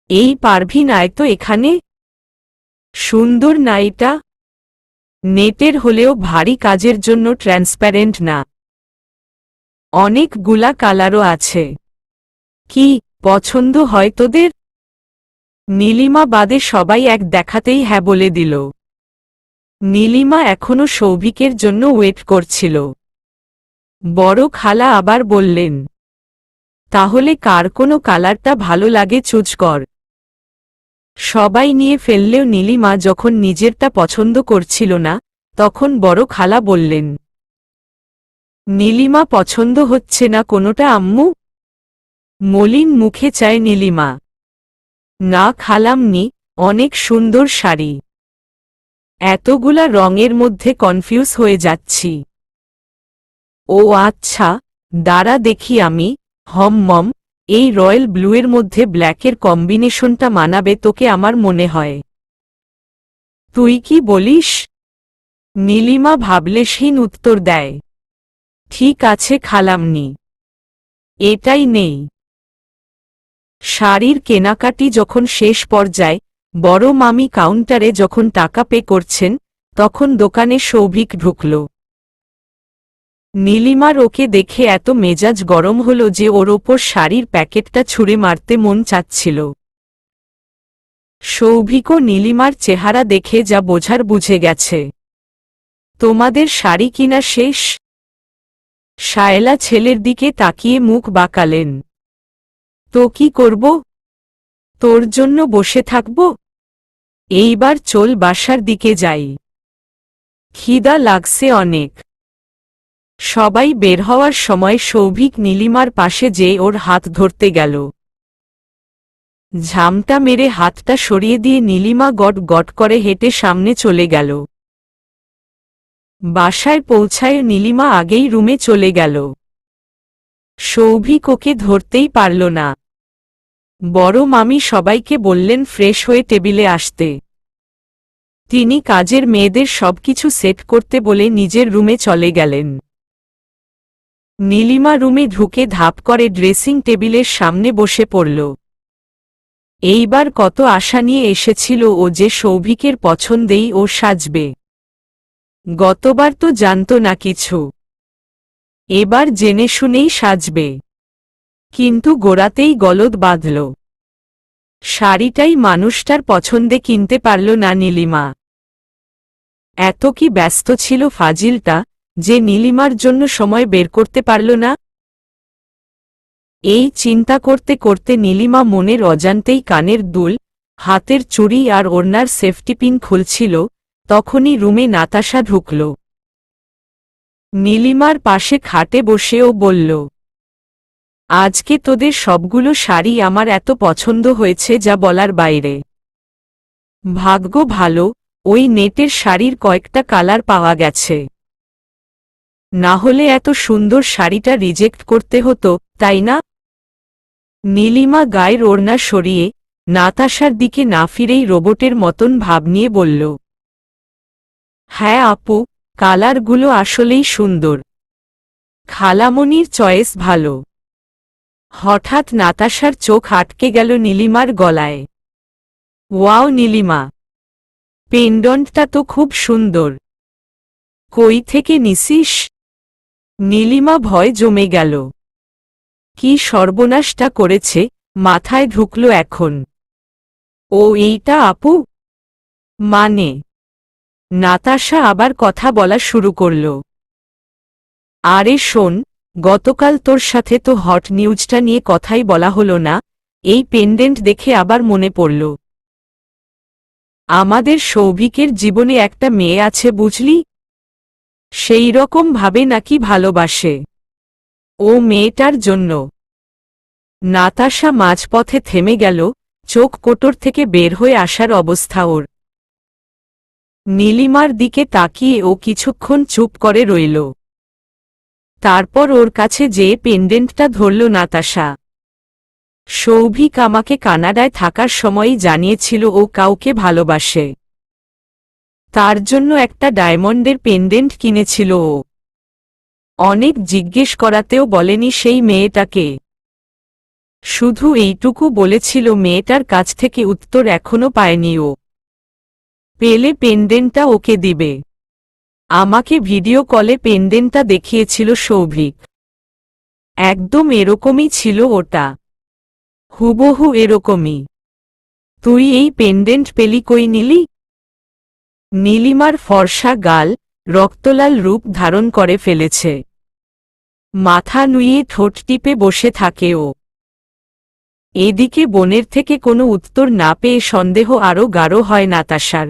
এই পারভি নাই তো এখানে? সুন্দর না এটা? নেটের হলেও ভারী কাজের জন্য ট্রান্সপ্যারেন্ট না। অনেকগুলা কালারও আছে। কি পছন্দ হয় তোদের? নীলিমা বাদে সবাই এক দেখাতেই হ্যাঁ বলে দিল। নীলিমা এখনো সৌভিকের জন্য ওয়েট করছিল। বড় খালা আবার বললেন, তাহলে কার কোনো কালারটা ভালো লাগে চুজ কর। সবাই নিয়ে ফেললেও নীলিমা যখন নিজেরটা পছন্দ করছিল না, তখন বড় খালা বললেন, নীলিমা পছন্দ হচ্ছে না কোনোটা আম্মু? মলিন মুখে চায় নীলিমা। না খালামনি, অনেক সুন্দর শাড়ি। এতগুলা রঙের মধ্যে কনফিউজ হয়ে যাচ্ছি। ও আচ্ছা, দাঁড়া দেখি আমি। মম, এই রয়্যাল ব্লুয়ের মধ্যে ব্ল্যাকের কম্বিনেশনটা মানাবে তোকে আমার মনে হয়। তুই কি বলিস? নীলিমা ভাবলেশহীন উত্তর দেয়। ঠিক আছে খালামনি, এটাই নেই। শাড়ির কেনাকাটি যখন শেষ পর্যায়ে বড় মামি কাউন্টারে যখন টাকা পে করছেন তখন দোকানে সৌভিক ঢুকল। নীলিমার ওকে দেখে এত মেজাজ গরম হল যে ওর ওপর শাড়ির প্যাকেটটা ছুঁড়ে মারতে মন চাচ্ছিল। সৌভিকও নীলিমার চেহারা দেখে যা বোঝার বুঝে গেছে। তোমাদের শাড়ি কিনা শেষ? শায়লা ছেলের দিকে তাকিয়ে মুখ বাঁকালেন। তো কি করব? তোর জন্য বসে থাকব? এইবার চল বাসার দিকে যাই, খিদা লাগছে অনেক। সবাই বের হওয়ার সময় সৌভিক নীলিমার পাশে যেয়ে ওর হাত ধরতে গেল। ঝামটা মেরে হাতটা সরিয়ে দিয়ে নীলিমা গট গট করে হেঁটে সামনে চলে গেল। বাসায় পৌঁছায় নীলিমা আগেই রুমে চলে গেল। সৌভিক ওকে ধরতেই পারল না। বড় মামি সবাইকে বললেন ফ্রেশ হয়ে টেবিলে আসতে। তিনি কাজের মেয়েদের সবকিছু সেট করতে বলে নিজের রুমে চলে গেলেন। নীলিমা রুমে ঢুকে ধাপ করে ড্রেসিং টেবিলের সামনে বসে পড়ল। এইবার কত আশা নিয়ে এসেছিল ও যে সৌভিকের পছন্দেই ও সাজবে। গতবার তো জানত না কিছু, এবার জেনে শুনেই সাজবে। কিন্তু গোড়াতেই গলদ বাঁধল। শাড়িটাই মানুষটার পছন্দে কিনতে পারল না নীলিমা। এত কি ব্যস্ত ছিল ফাজিলটা যে নীলিমার জন্য সময় বের করতে পারল না। এই চিন্তা করতে করতে নীলিমা মনের অজান্তেই কানের দুল, হাতের চুড়ি আর ওড়নার সেফটি পিন খুলছিল, তখনই রুমে নাতাশা ঢুকল। নীলিমার পাশে খাটে বসেও বলল, আজকে তোদের সবগুলো শাড়ি আমার এত পছন্দ হয়েছে যা বলার বাইরে। ভাগ্য ভালো, ওই নেটের শাড়ির কয়েকটা কালার পাওয়া গেছে, না হলে এত সুন্দর শাড়িটা রিজেক্ট করতে হতো, তাই না? নীলিমা গায়ের ওড়না সরিয়ে নাতাশার দিকে না ফিরেই রোবটের মতন ভাব নিয়ে বলল, হ্যাঁ আপু, কালারগুলো আসলেই সুন্দর। খালামণির চয়েস ভালো। হঠাৎ নাতাশার চোখ আটকে গেল নীলিমার গলায়। ওয়াও নীলিমা, পেন্ডন্টটা তো খুব সুন্দর। কই থেকে নিছিস? নীলিমা ভয় জমে গেল। কি সর্বনাশটা করেছে, মাথায় ঢুকল এখন। ও এইটা আপু? মানে? নাতাশা আবার কথা বলা শুরু করল। আরে শোন, গতকাল তোর সাথে তো হট নিউজটা নিয়ে কথাই বলা হলো না, এই পেন্ডেন্ট দেখে আবার মনে পড়ল। আমাদের সৌভিকের জীবনে একটা মেয়ে আছে বুঝলি, সেই রকম ভাবে নাকি ভালোবাসে। ও মেয়েটার জন্য। নাতাশা মাঝপথে থেমে গেল, চোখ কোটর থেকে বের হয়ে আসার অবস্থা ওর। নীলিমার দিকে তাকিয়ে ও কিছুক্ষণ চুপ করে রইল। তারপর ওর কাছে যেয়ে পেন্ডেন্টটা ধরল নাতাশা। সৌভিক আমাকে কানাডায় থাকার সময়ই জানিয়েছিল ও কাউকে ভালোবাসে। তার জন্য একটা ডায়মন্ডের পেন্ডেন্ট কিনেছিল ও। অনেক জিজ্ঞেস করাতেও বলেনি সেই মেয়েটাকে। শুধু এইটুকু বলেছিল মেয়েটার কাছ থেকে উত্তর এখনো পায়নি ও। পেলে পেন্ডেন্টটা ওকে দিবে। আমাকে ভিডিও কলে পেন্ডেন্টটা দেখিয়েছিল সৌভিক। একদম এরকমই ছিল ওটা, হুবহু এরকমই। তুই এই পেন্ডেন্ট পেলি কই নিলি? নীলিমার ফর্সা গাল রক্তলাল রূপ ধারণ করে ফেলেছে। মাথা নুইয়ে ঠোঁট টিপে বসে থাকে ও। এদিকে বোনের থেকে কোনো উত্তর না পেয়ে সন্দেহ আরও গাঢ় হয় নাতাশার।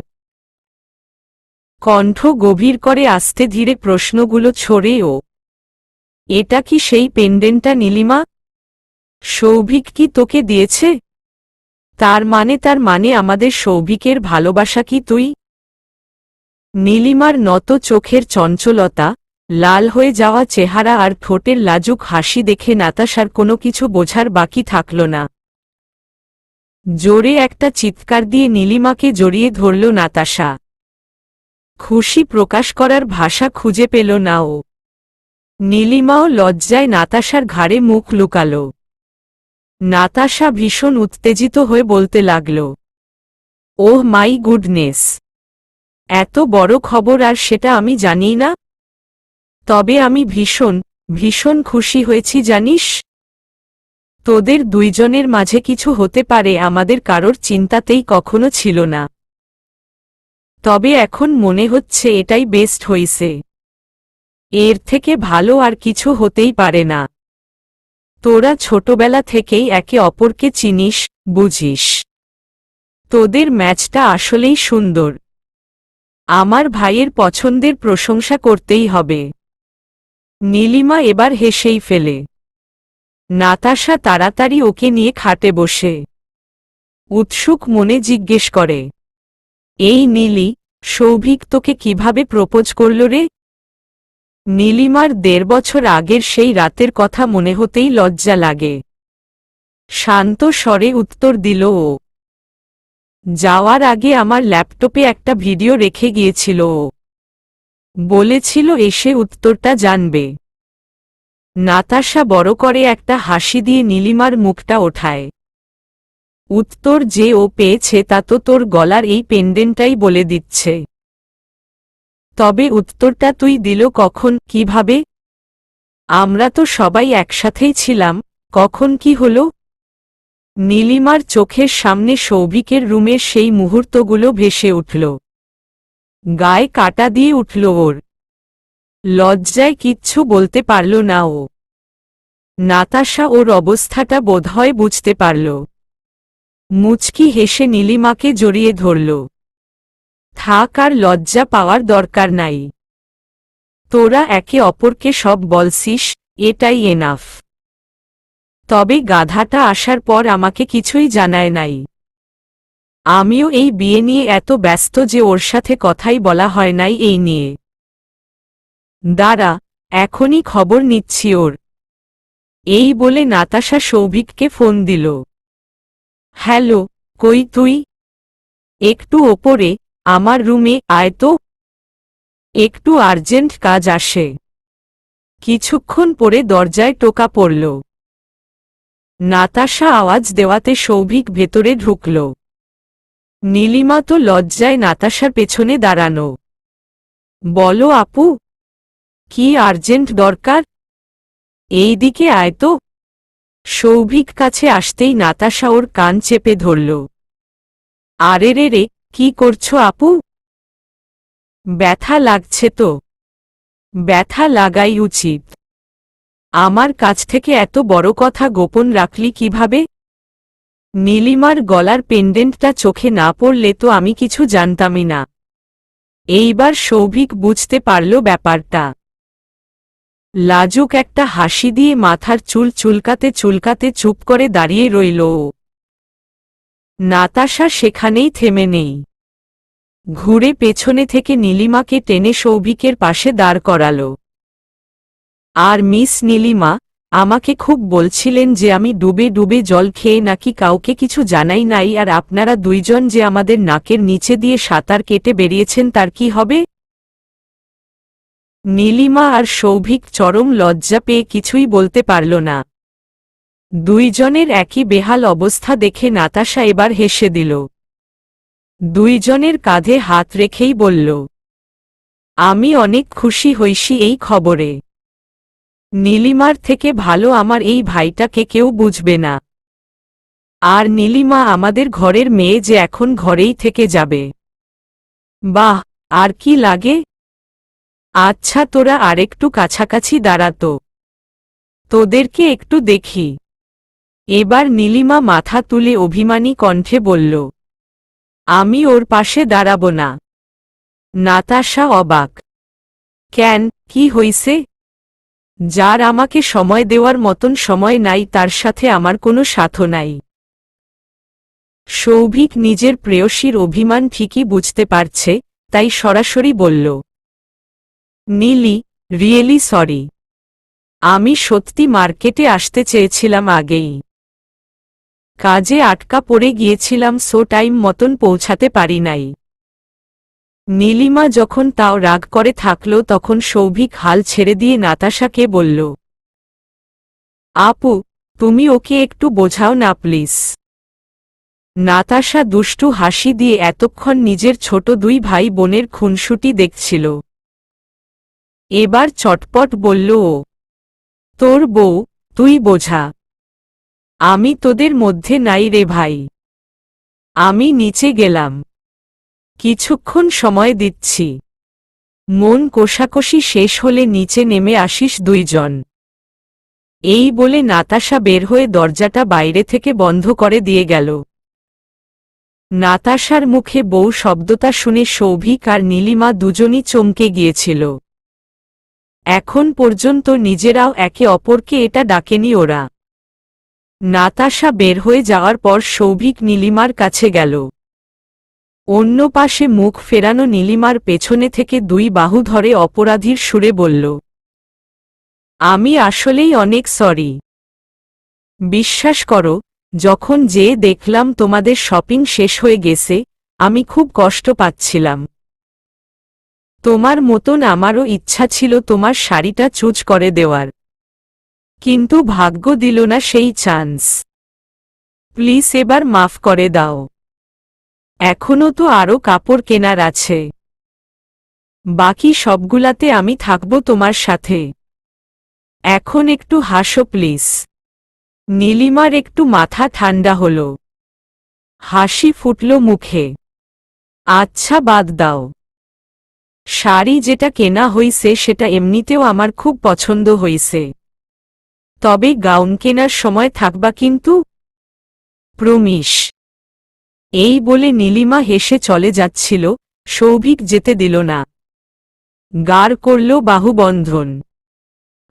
কণ্ঠ গভীর করে আস্তে ধীরে প্রশ্নগুলো ছড়ে ও। এটা কি সেই পেন্ডেন্টটা নীলিমা? সৌভিক কি তোকে দিয়েছে? তার মানে আমাদের সৌভিকের ভালোবাসা কি তুই? নীলিমার নত চোখের চঞ্চলতা, লাল হয়ে যাওয়া চেহারা আর ঠোঁটের লাজুক হাসি দেখে নাতাশার কোনো কিছু বোঝার বাকি থাকল না। জোরে একটা চিৎকার দিয়ে নীলিমাকে জড়িয়ে ধরল নাতাশা। খুশি প্রকাশ করার ভাষা খুঁজে পেল না ও। নীলিমাও লজ্জায় নাতাশার ঘাড়ে মুখ লুকাল। নাতাশা ভীষণ উত্তেজিত হয়ে বলতে লাগল, ওহ মাই গুডনেস, এত বড় খবর আর সেটা আমি জানি না? তবে আমি ভীষণ ভীষণ খুশি হয়েছি জানিস। তোদের দুইজনের মাঝে কিছু হতে পারে আমাদের কারোর চিন্তাতেই কখনো ছিল না। তবে এখন মনে হচ্ছে এটাই বেস্ট হইছে। এর থেকে ভালো আর কিছু হতেই পারে না। তোরা ছোটবেলা থেকেই একে অপরকে চিনিস, বুঝিস। তোদের ম্যাচটা আসলেই সুন্দর। আমার ভাইয়ের পছন্দের প্রশংসা করতেই হবে। নীলিমা এবার হেসেই ফেলে। নাতাশা তাড়াতাড়ি ওকে নিয়ে খাটে বসে উৎসুক মনে জিজ্ঞেস করে, এই নীলি, সৌভিক তোকে কিভাবে প্রপোজ করল রে? নীলিমার ১.৫ বছর আগের সেই রাতের কথা মনে হতেই লজ্জা লাগে। শান্ত স্বরে উত্তর দিল ও। যাওয়ার আগে আমার ল্যাপটপে একটা ভিডিও রেখে গিয়েছিল ও। বলেছিল এসে উত্তরটা জানবে। নাতাশা বড় করে একটা হাসি দিয়ে নীলিমার মুখটা ওঠায়। উত্তর যে ও পেয়েছে তা তো তোর গলার এই পেন্ডেন্টটাই বলে দিচ্ছে। তবে উত্তরটা তুই দিল কখন, কিভাবে? আমরা তো সবাই একসাথেই ছিলাম, কখন কি হলো? নীলিমার চোখের সামনে সৌভিকের রুমের সেই মুহূর্তগুলো ভেসে উঠল। গায়ে কাটা দিয়ে উঠল ওর। লজ্জায় কিচ্ছু বলতে পারল না ও। নাতাশা ওর অবস্থাটা বোধহয় বুঝতে পারল। মুচকি হেসে নীলিমাকে জড়িয়ে ধরল। থাক, আর লজ্জা পাওয়ার দরকার নাই। তোরা একে অপরকে সব বলছিস, এটাই এনাফ। তবে গাধাটা আসার পর আমাকে কিছুই জানায় নাই। আমিও এই বিয়ে নিয়ে এত ব্যস্ত যে ওর সাথে কথাই বলা হয় নাই এই নিয়ে। দাঁড়া, এখনই খবর নিচ্ছি ওর। এই বলে নাতাশা সৌভিককে ফোন দিল। হ্যালো, কই তুই? একটু ওপরে, আমার রুমে আয় তো। একটু আর্জেন্ট কাজ আসে। কিছুক্ষণ পরে দরজায় টোকা পড়ল। নাতাশা আওয়াজ দেওয়াতে সৌভিক ভেতরে ঢুকল। নীলিমা তো লজ্জায় নাতাশার পেছনে দাঁড়ানো। বলো আপু, কি আর্জেন্ট দরকার? এই দিকে আয় তো। সৌভিক কাছে আসতেই নাতাশা ওর কান চেপে ধরল। আরে রে রে, কি করছো আপু? ব্যথা লাগছে তো? ব্যথা লাগাই উচিত। আমার কাছ থেকে এত বড় কথা গোপন রাখলি কিভাবে? নীলিমার গলার পেন্ডেন্টটা চোখে না পড়লে তো আমি কিছু জানতামই না। এইবার সৌভিক বুঝতে পারল ব্যাপারটা। লাজুক একটা হাসি দিয়ে মাথার চুল চুলকাতে চুলকাতে চুপ করে দাঁড়িয়ে রইল ও। নাতাশা সেখানেই থেমে নেই। ঘুরে পেছনে থেকে নীলিমাকে টেনে সৌভিকের পাশে দাঁড় করাল। আর মিস নীলিমা, আমাকে খুব বলছিলেন যে আমি ডুবে ডুবে জল খেয়ে নাকি কাউকে কিছু জানাই নাই, আর আপনারা দুইজন যে আমাদের নাকের নিচে দিয়ে সাঁতার কেটে বেরিয়েছেন তার কি হবে? নীলিমা আর সৌভিক চরম লজ্জা পেয়ে কিছুই বলতে পারল না। দুইজনের একই বেহাল অবস্থা দেখে নাতাশা এবার হেসে দিল। দুইজনের কাঁধে হাত রেখেই বলল, আমি অনেক খুশি হইছি এই খবরে। নীলিমার থেকে ভালো আমার এই ভাইটাকে কেউ বুঝবে না। আর নীলিমা আমাদের ঘরের মেয়ে যে এখন ঘরেই থেকে যাবে। বাহ, আর কি লাগে? আচ্ছা তোরা আরেকটু কাছাকাছি দাঁড়াতো, তোদেরকে একটু দেখি। এবার নীলিমা মাথা তুলে অভিমানী কণ্ঠে বলল, আমি ওর পাশে দাঁড়াব না। নাতাশা অবাক। কেন, কি হইছে? যার আমাকে সময় দেওয়ার মতন সময় নাই তার সাথে আমার কোনো স্বার্থ নাই। সৌভিক নিজের প্রেয়সীর অভিমান ঠিকই বুঝতে পারছে, তাই সরাসরি বলল, নীলি, রিয়েলি সরি। আমি সত্যি মার্কেটে আসতে চেয়েছিলাম আগেই। কাজে আটকা পড়ে গিয়েছিলাম, সো টাইম মতন পৌঁছাতে পারি নাই। নীলিমা যখন তাও রাগ করে থাকল তখন সৌভিক হাল ছেড়ে দিয়ে নাতাশাকে বলল, আপু, তুমি ওকে একটু বোঝাও না প্লিজ। নাতাশা দুষ্টু হাসি দিয়ে এতক্ষণ নিজের ছোট দুই ভাই বোনের খুনসুটি দেখছিল। এবার চটপট বলল ও, তোর বউ, তুই বোঝা। আমি তোদের মধ্যে নাই রে ভাই। আমি নিচে গেলাম, কিছুক্ষণ সময় দিচ্ছি। মন কোষাকষি শেষ হলে নিচে নেমে আসিস দুইজন। এই বলে নাতাশা বের হয়ে দরজাটা বাইরে থেকে বন্ধ করে দিয়ে গেল। নাতাশার মুখে বউ শব্দটা শুনে সৌভিক আর নীলিমা দুজনই চমকে গিয়েছিল। এখন পর্যন্ত নিজেরাও একে অপরকে এটা ডাকেনি ওরা। নাতাশা বের হয়ে যাওয়ার পর সৌভিক নীলিমার কাছে গেল। অন্য পাশে মুখ ফেরানো নীলিমার পেছনে থেকে দুই বাহু ধরে অপরাধীর সুরে বলল, আমি আসলেই অনেক সরি। বিশ্বাস করো, যখন যেয়ে দেখলাম তোমাদের শপিং শেষ হয়ে গেছে, আমি খুব কষ্ট পাচ্ছিলাম। তোমার মতন আমারও ইচ্ছা ছিল তোমার শাড়িটা চুজ করে দেওয়ার, কিন্তু ভাগ্য দিল না সেই চান্স। প্লিজ এবার মাফ করে দাও। এখনো তো আরও কাপড় কেনার আছে। বাকি সবগুলাতে আমি থাকব তোমার সাথে। এখন একটু হাসো প্লিজ। নীলিমার একটু মাথা ঠান্ডা হল, হাসি ফুটল মুখে। আচ্ছা বাদ দাও, শাড়ি যেটা কেনা হইছে সেটা এমনিতেও আমার খুব পছন্দ হইছে, তবে গাউন কেনার সময় থাকবা কিন্তু, প্রমিস। এই বলে নীলিমা হেসে চলে যাচ্ছিল, সৌভিক যেতে দিল না। গাড় করল বাহুবন্ধন।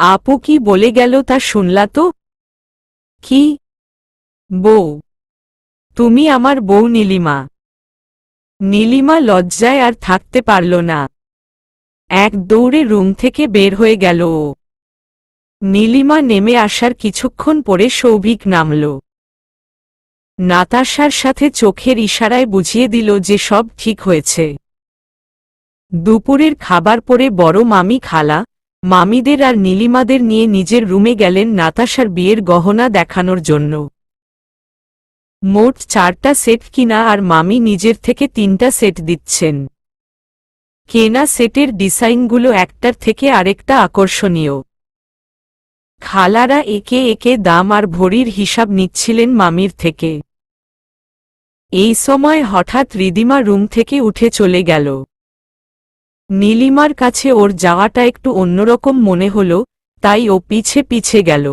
আপু কি বলে গেল তা শুনলা তো? কি? বউ? তুমি আমার বউ নীলিমা? নীলিমা লজ্জায় আর থাকতে পারল না, এক দৌড়ে রুম থেকে বের হয়ে গেল ও। নীলিমা নেমে আসার কিছুক্ষণ পরে সৌভিক নামল। নাতাশার সাথে চোখের ইশারায় বুঝিয়ে দিল যে সব ঠিক হয়েছে। দুপুরের খাবার পরে বড় মামি, খালা, মামিদের আর নীলিমাদের নিয়ে নিজের রুমে গেলেন নাতাশার বিয়ের গহনা দেখানোর জন্য। মোট 4টা সেট কিনা আর মামি নিজের থেকে 3টা সেট দিচ্ছেন। কেনা সেটের ডিজাইনগুলো একটার থেকে আরেকটা আকর্ষণীয়। খালারা একে একে দাম আর ভরির হিসাব নিচ্ছিলেন মামির থেকে। এই সময় হঠাৎ রিদিমা রুম থেকে উঠে চলে গেল। নীলিমার কাছে ওর যাওয়াটা একটু অন্যরকম মনে হল, তাই ও পিছে পিছে গেল।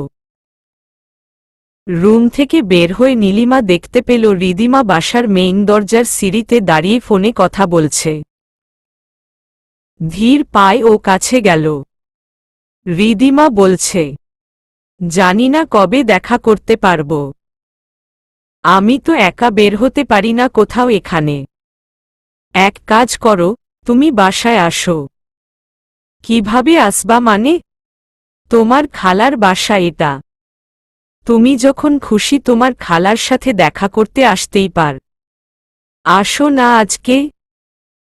রুম থেকে বের হয়ে নীলিমা দেখতে পেল রিদিমা বাসার মেইন দরজার সিঁড়িতে দাঁড়িয়ে ফোনে কথা বলছে। ধীর পায়ে ও কাছে গেল। রিদিমা বলছে, জানি না কবে দেখা করতে পারব। আমি তো একা বের হতে পারি না কোথাও এখানে। এক কাজ করো, তুমি বাসায় আসো। কিভাবে আসবা মানে? তোমার খালার বাসা এটা। তুমি যখন খুশি তোমার খালার সাথে দেখা করতে আসতেই পার। আসো না আজকে?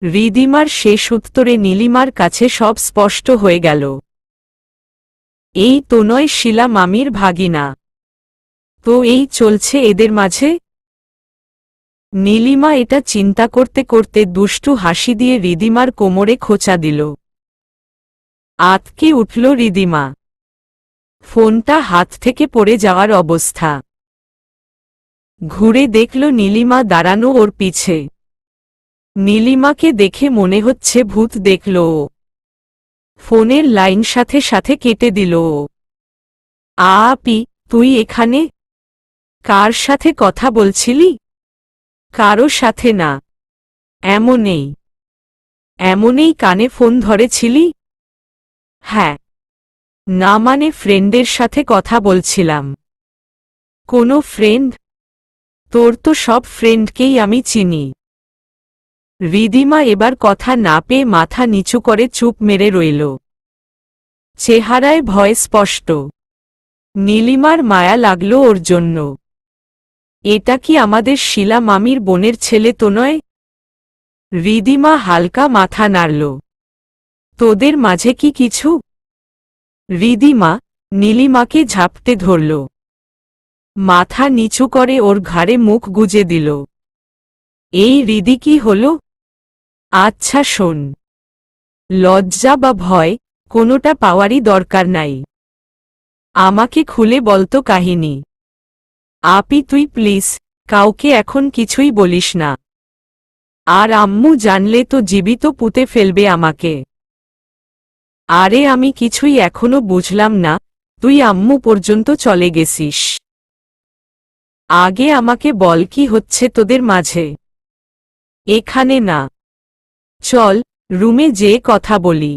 রিদিমার শেষ উত্তরে নীলিমার কাছে সব স্পষ্ট হয়ে গেল। এই তো নয় শিলা মামির ভাগিনা? তো এই চলছে এদের মাঝে? নীলিমা এটা চিন্তা করতে করতে দুষ্টু হাসি দিয়ে রিদিমার কোমরে খোঁচা দিল। আতকে উঠল রিদিমা। ফোনটা হাত থেকে পড়ে যাওয়ার অবস্থা। ঘুরে দেখল নীলিমা দাঁড়ানো ওর পিছে। নীলিমাকে দেখে মনে হচ্ছে ভূত দেখল ও। ফোনের লাইন সাথে সাথে কেটে দিল ও। আপি, তুই এখানে? কার সাথে কথা বলছিলি? কারো সাথে না। এমনেই কানে ফোন ধরেছিলি? হ্যাঁ। না মানে ফ্রেন্ডের সাথে কথা বলছিলাম। কোনো ফ্রেন্ড? তোর তো সব ফ্রেন্ডকেই আমি চিনি। রিদিমা এবার কথা না পেয়ে মাথা নিচু করে চুপ মেরে রইল। চেহারায় ভয় স্পষ্ট। নীলিমার মায়া লাগল ওর জন্য। এটা কি আমাদের শিলা মামির বোনের ছেলে তো নয়? রিদিমা হালকা মাথা নাড়ল। তোদের মাঝে কি কিছু? রিদিমা নীলিমাকে ঝাপটে ধরল। মাথা নিচু করে ওর ঘাড়ে মুখ গুজে দিল। এই রিদি কি হলো? আচ্ছা শোন, লজ্জা বা ভয় কোনোটা পাওয়ারই দরকার নাই। আমাকে খুলে বলতো কাহিনী। আপি তুই প্লিজ কাউকে এখন কিছুই বলিস না। আর আম্মু জানলে তো জীবিত পুঁতে ফেলবে আমাকে। আরে আমি কিছুই এখনো বুঝলাম না, তুই আম্মু পর্যন্ত চলে গেছিস। আগে আমাকে বল কি হচ্ছে তোদের মাঝে। এখানে না, চল রুমে যেয়ে কথা বলি।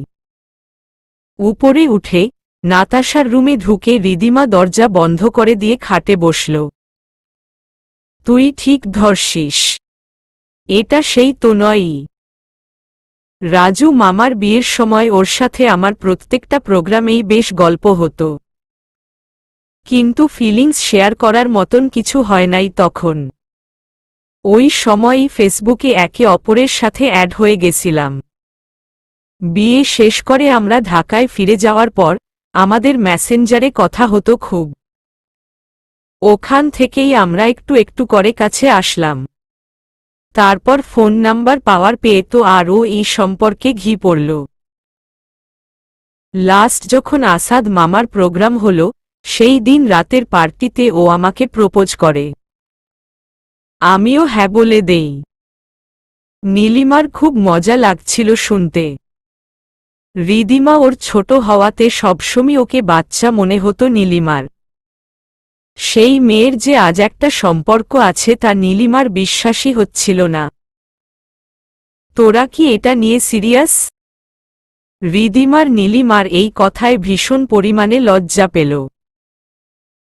উপরে উঠে নাতাশার রুমে ঢুকে রিদিমা দরজা বন্ধ করে দিয়ে খাটে বসল। তুই ঠিক ধরছিস, এটা সেই তো নয়ই। রাজু মামার বিয়ের সময় ওর সাথে আমার প্রত্যেকটা প্রোগ্রামেই বেশ গল্প হতো, কিন্তু ফিলিংস শেয়ার করার মতন কিছু হয় নাই তখন। ওই সময়ই ফেসবুকে একে অপরের সাথে অ্যাড হয়ে গেছিলাম। বিয়ে শেষ করে আমরা ঢাকায় ফিরে যাওয়ার পর আমাদের মেসেঞ্জারে কথা হতো খুব। ওখান থেকেই আমরা একটু একটু করে কাছে আসলাম। তারপর ফোন নাম্বার পাওয়ার পেয়ে তো আরও এই সম্পর্কে ঘি পড়ল। লাস্ট যখন আসাদ মামার প্রোগ্রাম হলো, সেই দিন রাতের পার্টিতে ও আমাকে প্রপোজ করে। আমিও হ্যাঁ বলে দেই। নীলিমার খুব মজা লাগছিল শুনতে। রিদিমা ওর ছোট হওয়াতে সবসময় ওকে বাচ্চা মনে হতো নীলিমার। সেই মেয়ের যে আজ একটা সম্পর্ক আছে তা নীলিমার বিশ্বাসই হচ্ছিল না। তোরা কি এটা নিয়ে সিরিয়াস? রিদিমার নীলিমার এই কথায় ভীষণ পরিমাণে লজ্জা পেল।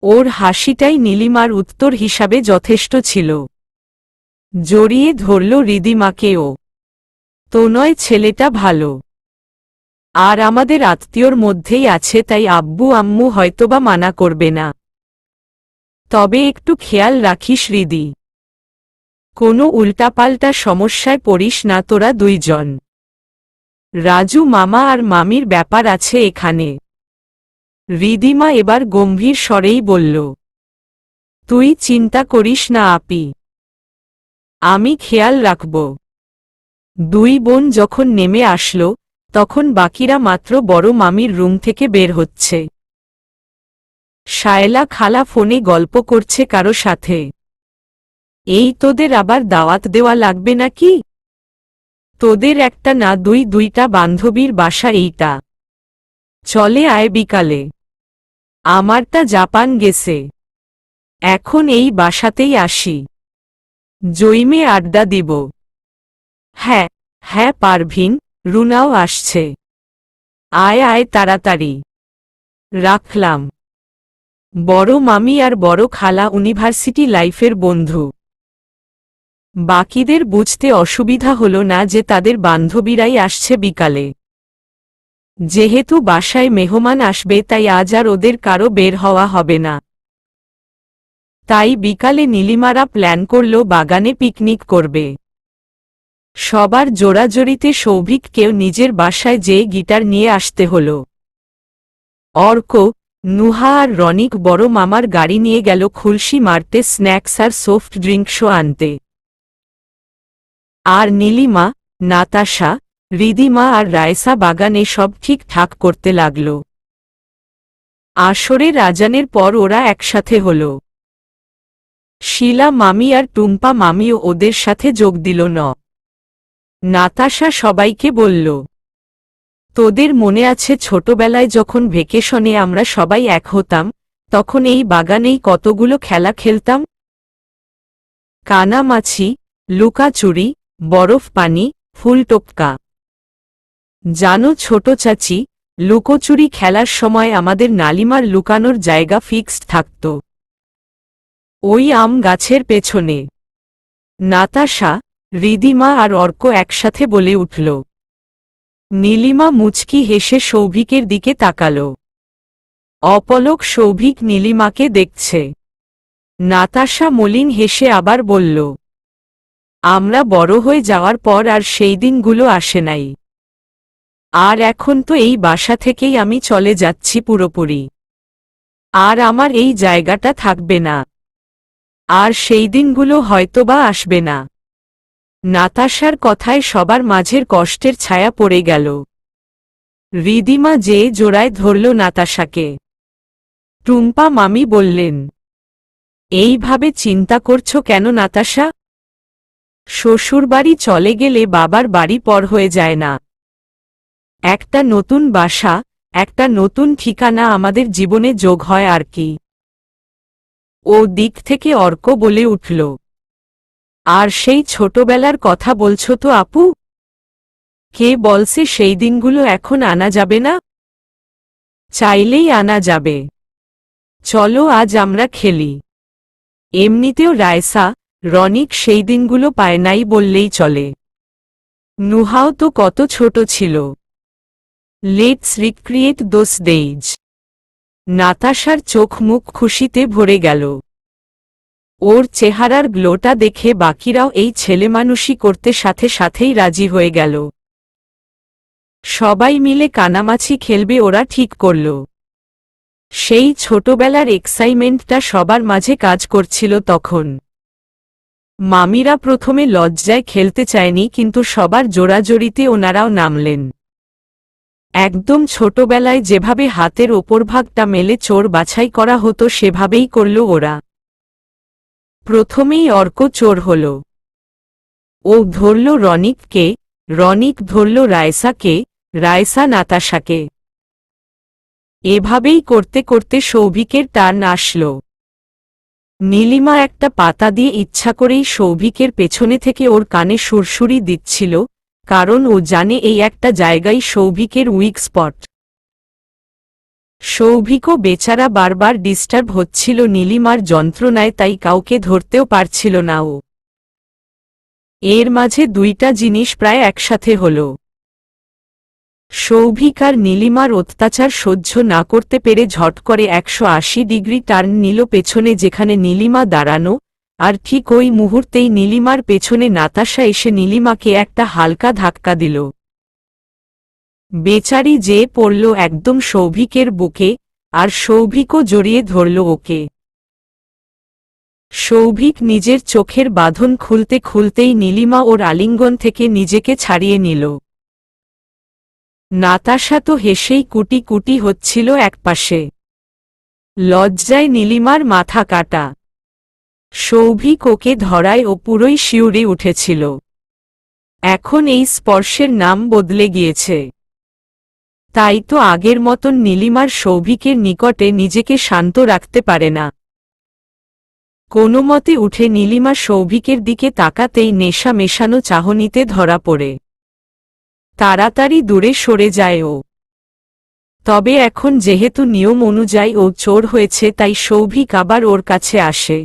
ওর হাসিটাই নীলিমার উত্তর হিসাবে যথেষ্ট ছিল। জড়িয়ে ধরল রিদিমাকেও। তো নয় ছেলেটা ভালো, আর আমাদের আত্মীয়র মধ্যেই আছে, তাই আব্বু আম্মু হয়তোবা মানা করবে না। তবে একটু খেয়াল রাখিস রিদি, কোনো উল্টাপাল্টা সমস্যায় পড়িস না তোরা দুইজন। রাজু মামা আর মামির ব্যাপার আছে এখানে। রিদিমা এবার গম্ভীর স্বরেই বলল, তুই চিন্তা করিস না আপি, আমি খেয়াল রাখব। দুই বোন যখন নেমে আসলো, তখন বাকিরা মাত্র বড় মামির রুম থেকে বের হচ্ছে। শায়লা খালা ফোনে গল্প করছে কারো সাথে। এই তোদের আবার দাওয়াত দেওয়া লাগবে নাকি? তোদের একটা না দুইটা বান্ধবীর বাসা এইটা। চলে আয় বিকালে। আমারটা জাপান গেছে, এখন এই বাসাতেই আসি, জইমে আড্ডা দিব। হ্যাঁ হ্যাঁ পারভিন, রুনাও আসছে। আয় আয় তাড়াতাড়ি। রাখলাম। বড় মামি আর বড় খালা ইউনিভার্সিটি লাইফের বন্ধু। বাকিদের বুঝতে অসুবিধা হলো না যে তাদের বান্ধবীরাই আসছে বিকালে। যেহেতু বাসায় মেহমান আসবে তাই আজ আর ওদের কারো বের হওয়া হবে না। তাই বিকালে নীলিমারা প্ল্যান করল বাগানে পিকনিক করবে। সবার জোড়াজড়িতে সৌভিককেও নিজের বাসায় যেয়ে গিটার নিয়ে আসতে হল। অর্ক, নুহা আর রনিক বড় মামার গাড়ি নিয়ে গেল খুলশি মার্টে স্ন্যাক্স আর সফট ড্রিঙ্কসও আনতে। আর নীলিমা, নাতাশা, রিদিমা আর রায়সা বাগানে সব ঠিকঠাক করতে লাগল। আসরের আজানের পর ওরা একসাথে হল। শিলা মামি আর টুম্পা মামিও ওদের সাথে যোগ দিল ন। নাতাশা সবাইকে বলল, তোদের মনে আছে ছোটবেলায় যখন ভেকেশনে আমরা সবাই এক হতাম, তখন এই বাগানেই কতগুলো খেলা খেলতাম। কানামাছি, লুকাচুরি, বরফ পানি, ফুল টোপকা। জানো ছোট চাচি, লুকোচুরি খেলার সময় আমাদের নালিমার লুকানোর জায়গা ফিক্সড থাকত ওই আম গাছের পেছনে। নাতাশা, রিদিমা আর অর্ক একসাথে বলে উঠল। নীলিমা মুচকি হেসে সৌভিকের দিকে তাকাল। অপলক সৌভিক নীলিমাকে দেখছে। নাতাশা মলিন হেসে আবার বলল, আমরা বড় হয়ে যাওয়ার পর আর সেই দিনগুলো আসে নাই। আর এখন তো এই বাসা থেকেই আমি চলে যাচ্ছি পুরোপুরি। আর আমার এই জায়গাটা থাকবে না। আর সেই দিনগুলো হয়তোবা আসবে না। নাতাশার কথায় সবার মাঝের কষ্টের ছায়া পড়ে গেল। রিদিমা যে জোড়ায় ধরল নাতাশাকে। টুম্পা মামি বললেন, এইভাবে চিন্তা করছো কেন নাতাশা? শ্বশুরবাড়ি চলে গেলে বাবার বাড়ি পর হয়ে যায় না। একটা নতুন বাসা, একটা নতুন ঠিকানা আমাদের জীবনে যোগ হয় আর কি। ও দিক থেকে অর্ক বলে উঠল, আর সেই ছোটবেলার কথা বলছো তো আপু? কে বলছে সেই দিনগুলো এখন আনা যাবে না? চাইলেই আনা যাবে। চলো আজ আমরা খেলি। এমনিতেও রায়সা, রনিক সেই দিনগুলো পায় নাই বললেই চলে। নুহাও তো কত ছোট ছিল। Let's recreate those days. নাতাশার চোখ মুখ খুশিতে ভরে গেল। ওর চেহারার গ্লোটা দেখে বাকিরাও এই ছেলেমানুষি করতে সাথে সাথেই রাজি হয়ে গেল। সবাই মিলে কানামাছি খেলবে ওরা ঠিক করল। সেই ছোটবেলার এক্সাইটমেন্টটা সবার মাঝে কাজ করছিল তখন। মামিরা প্রথমে লজ্জায় খেলতে চায়নি, কিন্তু সবার জোড়াজড়িতে ওনারাও নামলেন। একদম ছোটবেলায় যেভাবে হাতের ওপরভাগটা মেলে চোর বাছাই করা হতো সেভাবেই করল ওরা। প্রথমেই অর্ক চোর হল। ও ধরল রনিককে, রনিক ধরল রায়সাকে, রায়সা নাতাশাকে। এভাবেই করতে করতে সৌভিকের টার্ন আসল। নীলিমা একটা পাতা দিয়ে ইচ্ছা করেই সৌভিকের পেছনে থেকে ওর কানে সুরসুরি দিচ্ছিল, কারণ ও জানে এই একটা জায়গায় সৌভিকের উইক স্পট। সৌভিকও বেচারা বারবার ডিস্টার্ব হচ্ছিল নীলিমার যন্ত্রণায়, তাই কাউকে ধরতেও পারছিল না ও। এর মাঝে দুইটা জিনিস প্রায় একসাথে হল। সৌভিক আর নীলিমার অত্যাচার সহ্য না করতে পেরে ঝট করে 180 ডিগ্রি টার্ন নিল পেছনে যেখানে নীলিমা দাঁড়ানো, আর ঠিক ওই মুহূর্তেই নীলিমার পেছনে নাতাশা এসে নীলিমাকে একটা হালকা ধাক্কা দিল। বেচারি যে পড়ল একদম সৌভিকের বুকে, আর সৌভিকও জড়িয়ে ধরল ওকে। সৌভিক নিজের চোখের বাঁধন খুলতে খুলতেই নীলিমা ওর আলিঙ্গন থেকে নিজেকে ছাড়িয়ে নিল। নাতাশা তো হেসেই কুটি কুটি হচ্ছিল একপাশে। লজ্জায় নীলিমার মাথা কাটা। সৌভিক ওকে ধরায় ও পুরোই শিউরে উঠেছিল। এখন এই স্পর্শের নাম বদলে গিয়েছে। তাই তো আগের মতন নীলিমার সৌভিকের নিকটে নিজেকে শান্ত রাখতে পারে না। কোনোমতে উঠে নীলিমা সৌভিকের দিকে তাকাতেই নেশা মেশানো চাহনিতে ধরা পড়ে। তাড়াতাড়ি দূরে সরে যায় ও। তবে এখন যেহেতু নিয়ম অনুযায়ী ও চোর হয়েছে, তাই সৌভিক আবার ওর কাছে আসে।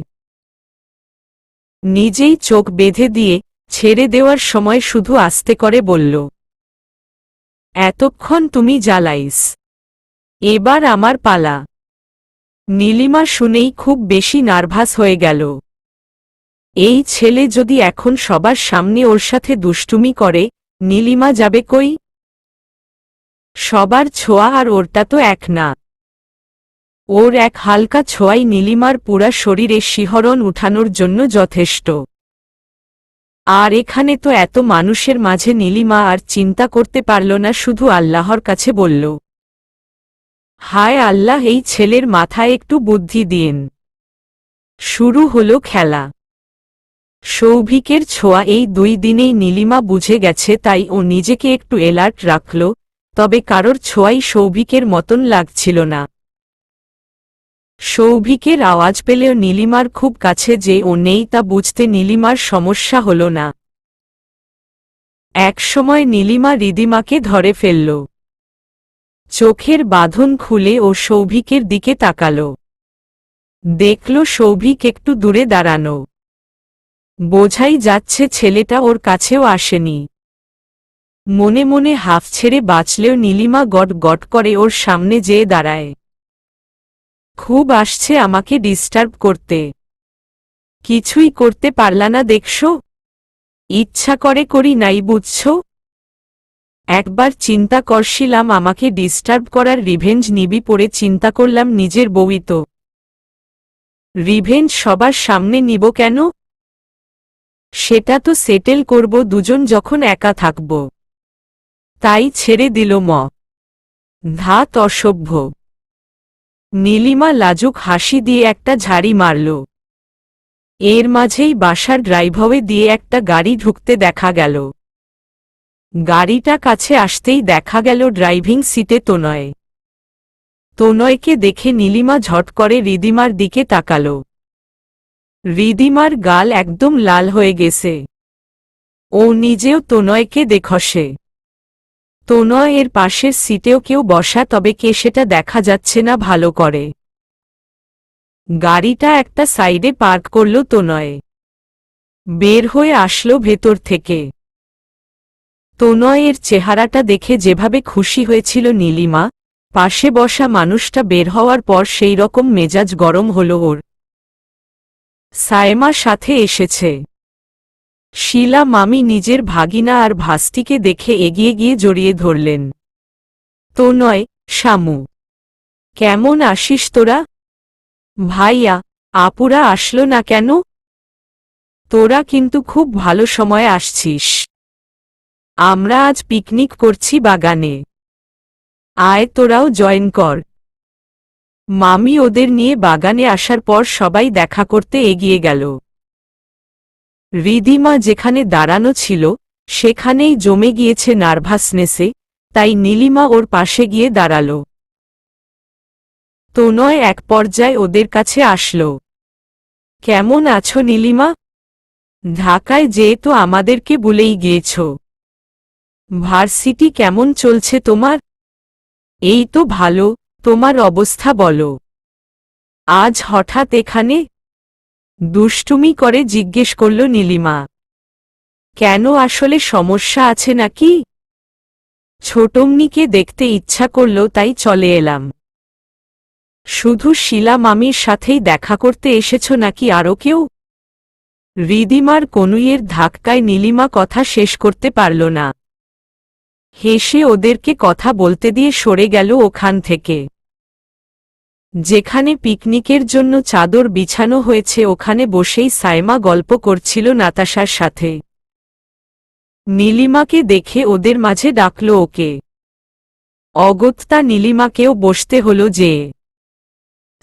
নিজেই চোখ বেঁধে দিয়ে ছেড়ে দেওয়ার সময় শুধু আস্তে করে বলল, এতক্ষণ তুমি জ্বালাইস, এবার আমার পালা। নীলিমা শুনেই খুব বেশি নার্ভাস হয়ে গেল। এই ছেলে যদি এখন সবার সামনে ওর সাথে দুষ্টুমি করে, নীলিমা যাবে কই? সবার ছোঁয়া আর ওরটা তো এক না। ওর এক হালকা ছোঁয়াই নীলিমার পুরা শরীরে শিহরণ উঠানোর জন্য যথেষ্ট। আর এখানে তো এত মানুষের মাঝে নীলিমা আর চিন্তা করতে পারল না, শুধু আল্লাহর কাছে বলল, হায় আল্লাহ, এই ছেলের মাথায় একটু বুদ্ধি দিন। শুরু হলো খেলা। সৌভিকের ছোঁয়া এই 2 দিনেই নীলিমা বুঝে গেছে, তাই ও নিজেকে একটু এলার্ট রাখল, তবে কারোর ছোঁয়াই সৌভিকের মতন লাগছিল না। সৌভিকের আওয়াজ পেলেও নীলিমার খুব কাছে যে ও নেই তা বুঝতে নীলিমার সমস্যা হল না। একসময় নীলিমা রিদিমাকে ধরে ফেলল। চোখের বাঁধন খুলে ও সৌভিকের দিকে তাকাল। দেখল সৌভিক একটু দূরে দাঁড়ানো। বোঝাই যাচ্ছে ছেলেটা ওর কাছেও আসেনি। মনে মনে হাফ ছেড়ে বাঁচলেও নীলিমা গট গট করে ওর সামনে যেয়ে দাঁড়ায়। খুব আসছে আমাকে ডিস্টার্ব করতে। কিছুই করতে পারলা না দেখছো? ইচ্ছা করে করি নাই বুঝছ? একবার চিন্তা করছিলাম আমাকে ডিস্টার্ব করার রিভেঞ্জ নিবি, পড়ে চিন্তা করলাম নিজের বউই তো। রিভেঞ্জ সবার সামনে নিব কেন? সেটা তো সেটেল করব দুজন যখন একা থাকব। তাই ছেড়ে দিল ধাত অসভ্য। নীলিমা লাজুক হাসি দিয়ে একটা ঝাড়ি মারল। এর মাঝেই বাসার ড্রাইভওয়ে দিয়ে একটা গাড়ি ঢুকতে দেখা গেল। গাড়িটা কাছে আসতেই দেখা গেল ড্রাইভিং সিটে তনয়। তনয়কে দেখে নীলিমা ঝট করে রিদিমার দিকে তাকাল। রিদিমার গাল একদম লাল হয়ে গেছে। ও নিজেও তনয়কে দেখছে। তনয় এর পাশের সিটেও কেউ বসা, তবে কে সেটা দেখা যাচ্ছে না ভালো করে। গাড়িটা একটা সাইডে পার্ক করল তনয়। বের হয়ে আসলো ভেতর থেকে। তনয়ের চেহারাটা দেখে যেভাবে খুশি হয়েছিল নীলিমা, পাশে বসা মানুষটা বের হওয়ার পর সেই রকম মেজাজ গরম হল ওর। সায়েমা সাথে এসেছে। শিলা মামি নিজের ভাগিনা আর ভাস্তিকে দেখে এগিয়ে গিয়ে জড়িয়ে ধরলেন। তনয়, শামু, কেমন আসিস তোরা? ভাইয়া, আপুরা আসলো না কেন? তোরা কিন্তু খুব ভালো সময়ে আসছিস। আমরা আজ পিকনিক করছি বাগানে। আয় তোরাও জয়েন কর। মামি ওদের নিয়ে বাগানে আসার পর সবাই দেখা করতে এগিয়ে গেল। রিদিমা যেখানে দাঁড়ানো ছিল সেখানেই জমে গিয়েছে নার্ভাসনেসে, তাই নীলিমা ওর পাশে গিয়ে দাঁড়াল। তনয় এক পর্যায়ে ওদের কাছে আসল। কেমন আছো নীলিমা? ঢাকায় যেয়ে তো আমাদেরকে ভুলেই গিয়েছ। ভার্সিটি কেমন চলছে তোমার? এই তো ভালো, তোমার অবস্থা বলো। আজ হঠাৎ এখানে? দুষ্টুমি করে জিজ্ঞেস করল নীলিমা। কেন, আসলে সমস্যা আছে নাকি? ছোটমনিকে দেখতে ইচ্ছা করল তাই চলে এলাম। শুধু শিলা মামির সাথেই দেখা করতে এসেছ নাকি আরও কেউ? রিদিমার কনুইয়ের ধাক্কায় নীলিমা কথা শেষ করতে পারল না। হেসে ওদেরকে কথা বলতে দিয়ে সরে গেল ওখান থেকে। যেখানে পিকনিকের জন্য চাদর বিছানো হয়েছে ওখানে বসেই সায়েমা গল্প করছিল নাতাশার সাথে। নীলিমাকে দেখে ওদের মাঝে ডাকল ওকে। অগত্যা নীলিমাকেও বসতে হলো যে।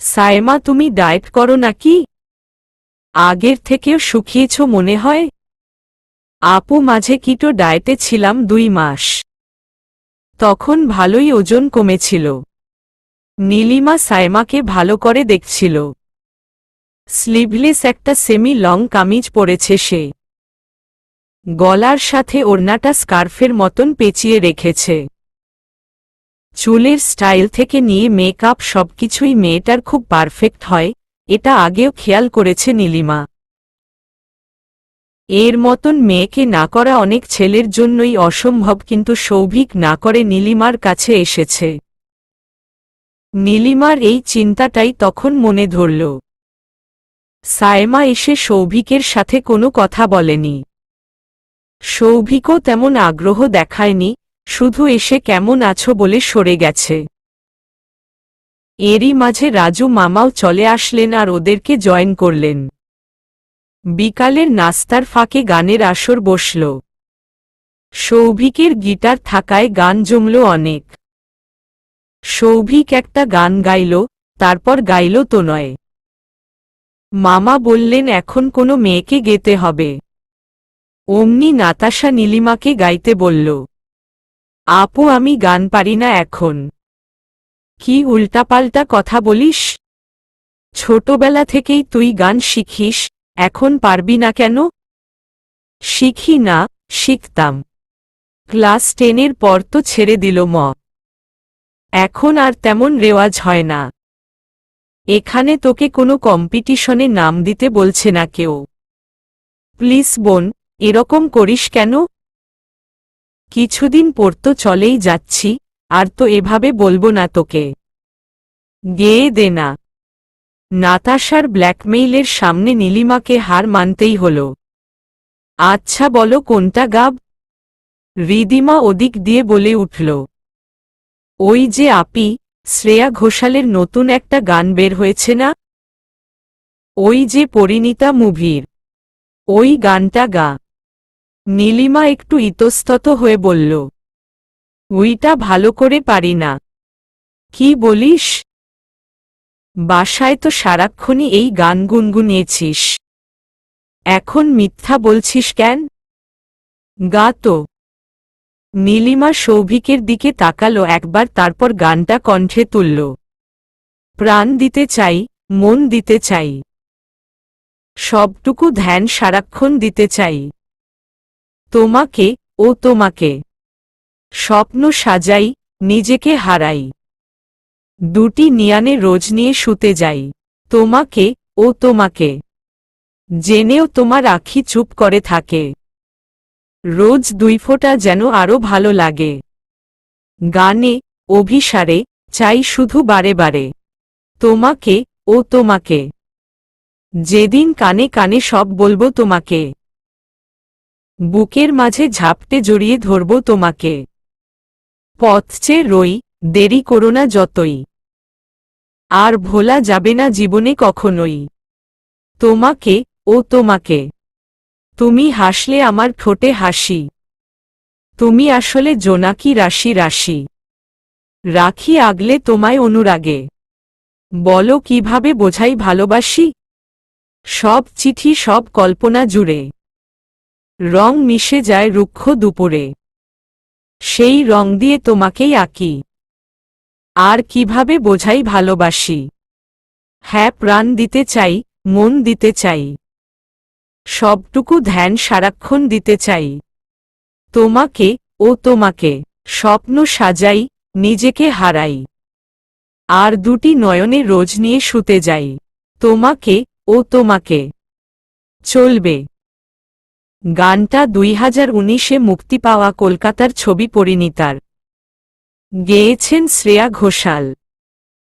সায়েমা, তুমি ডায়েট করো নাকি? আগের থেকেও শুকিয়েছ মনে হয়। আপু মাঝে কিটো ডায়েটে ছিলাম 2 মাস। তখন ভালোই ওজন কমেছিল। নীলিমা সায়েমাকে ভালো করে দেখছিল। স্লিভলেস একটা সেমি লং কামিজ পরেছে সে। গলার সাথে ওড়নাটা স্কার্ফের মতন পেঁচিয়ে রেখেছে। চুলের স্টাইল থেকে নিয়ে মেকআপ সবকিছুই মেয়েটার খুব পারফেক্ট হয়, এটা আগেও খেয়াল করেছে নীলিমা। এর মতন মেয়েকে না করা অনেক ছেলের জন্যই অসম্ভব, কিন্তু সৌভিক না করে নীলিমার কাছে এসেছে। নীলিমার এই চিন্তাটাই তখন মনে ধরল। সায়েমা এসে সৌভিকের সাথে কোনো কথা বলেনি। সৌভিকও তেমন আগ্রহ দেখায়নি, শুধু এসে কেমন আছো বলে সরে গেছে। এরই মাঝে রাজু মামাও চলে আসলেন আর ওদেরকে জয়েন করলেন। বিকালের নাস্তার ফাঁকে গানের আসর বসল। সৌভিকের গিটার থাকায় গান জমল অনেক। সৌভিক একটা গান গাইল, তারপর গাইল তনয়। মামা বললেন এখন কোনো মেয়েকে গেতে হবে। অমনি নাতাশা নীলিমাকে গাইতে বলল। আপু, আমি গান পারি না এখন। কি উল্টাপাল্টা কথা বলিস? ছোটবেলা থেকেই তুই গান শিখিস, এখন পারবি না কেন? শিখি না, শিখতাম। ক্লাস 10-এর পর তো ছেড়ে দিল এখন আর তেমন রেওয়াজ হয় না। এখানে তোকে কোনো কম্পিটিশনে নাম দিতে বলছে না কেউ। প্লিজ বোন, এরকম করিস কেন? কিছুদিন পর তো চলেই যাচ্ছি, আর তো এভাবে বলবো না তোকে। গেয়ে দে না। নাতাশার ব্ল্যাকমেইলের সামনে নীলিমাকে হার মানতেই হল। আচ্ছা বলো কোনটা গাব? রিদিমা ওদিক দিয়ে বলে উঠল। ওই যে আপি, শ্রেয়া ঘোষালের নতুন একটা গান বের হয়েছে না? ওই যে পরিণীতা মুভির ওই গানটা গা। নীলিমা একটু ইতস্তত হয়ে বলল, ওইটা ভালো করে পারি না। কি বলিস? বাসায় তো সারাক্ষণই এই গান গুনগুনিয়েছিস, এখন মিথ্যা বলছিস কেন? গা তো। নীলিমা সৌভিকের দিকে তাকালো একবার, তারপর গানটা কণ্ঠে তুলল। প্রাণ দিতে চাই, মন দিতে চাই, সবটুকু ধ্যান সারাক্ষণ দিতে চাই তোমাকে, ও তোমাকে। স্বপ্ন সাজাই, নিজেকে হারাই, দুটি নিয়ানে রোজ নিয়ে শুতে যাই তোমাকে, ও তোমাকে। জেনেও তোমার আখি চুপ করে থাকে, রোজ দুই ফোঁটা যেন আরো ভালো লাগে। গানে, অভিসারে, চাই শুধু বারে বারে তোমাকে, ও তোমাকে। যেদিন কানে কানে সব বলবো তোমাকে, বুকের মাঝে ঝাপটে জড়িয়ে ধরব তোমাকে। পথ চেয়ে রই, দেরি করো না যতই, আর ভোলা যাবে না জীবনে কখনোই তোমাকে, ও তোমাকে। তুমি হাসলে আমার ঠোঁটে হাসি, তুমি আসলে জোনাকি রাশি রাশি, রাখি আগলে তোমায় অনুরাগে। বলো কিভাবে বোঝাই ভালোবাসি, সব চিঠি সব কল্পনা জুড়ে রং মিশে যায় রুক্ষ দুপুরে, সেই রং দিয়ে তোমাকেই আঁকি। আর কিভাবে বোঝাই ভালোবাসি, হ্যাঁ প্রাণ দিতে চাই, মন দিতে চাই, সবটুকু ধ্যান সারাক্ষণ দিতে চাই তোমাকে, ও তোমাকে। স্বপ্ন সাজাই, নিজেকে হারাই, আর দুটি নয়নে রোজ নিয়ে শুতে যাই তোমাকে, ও তোমাকে। চলবে। গানটা 2019-এ মুক্তি পাওয়া কলকাতার ছবি পরিণীতার। গেয়েছেন শ্রেয়া ঘোষাল।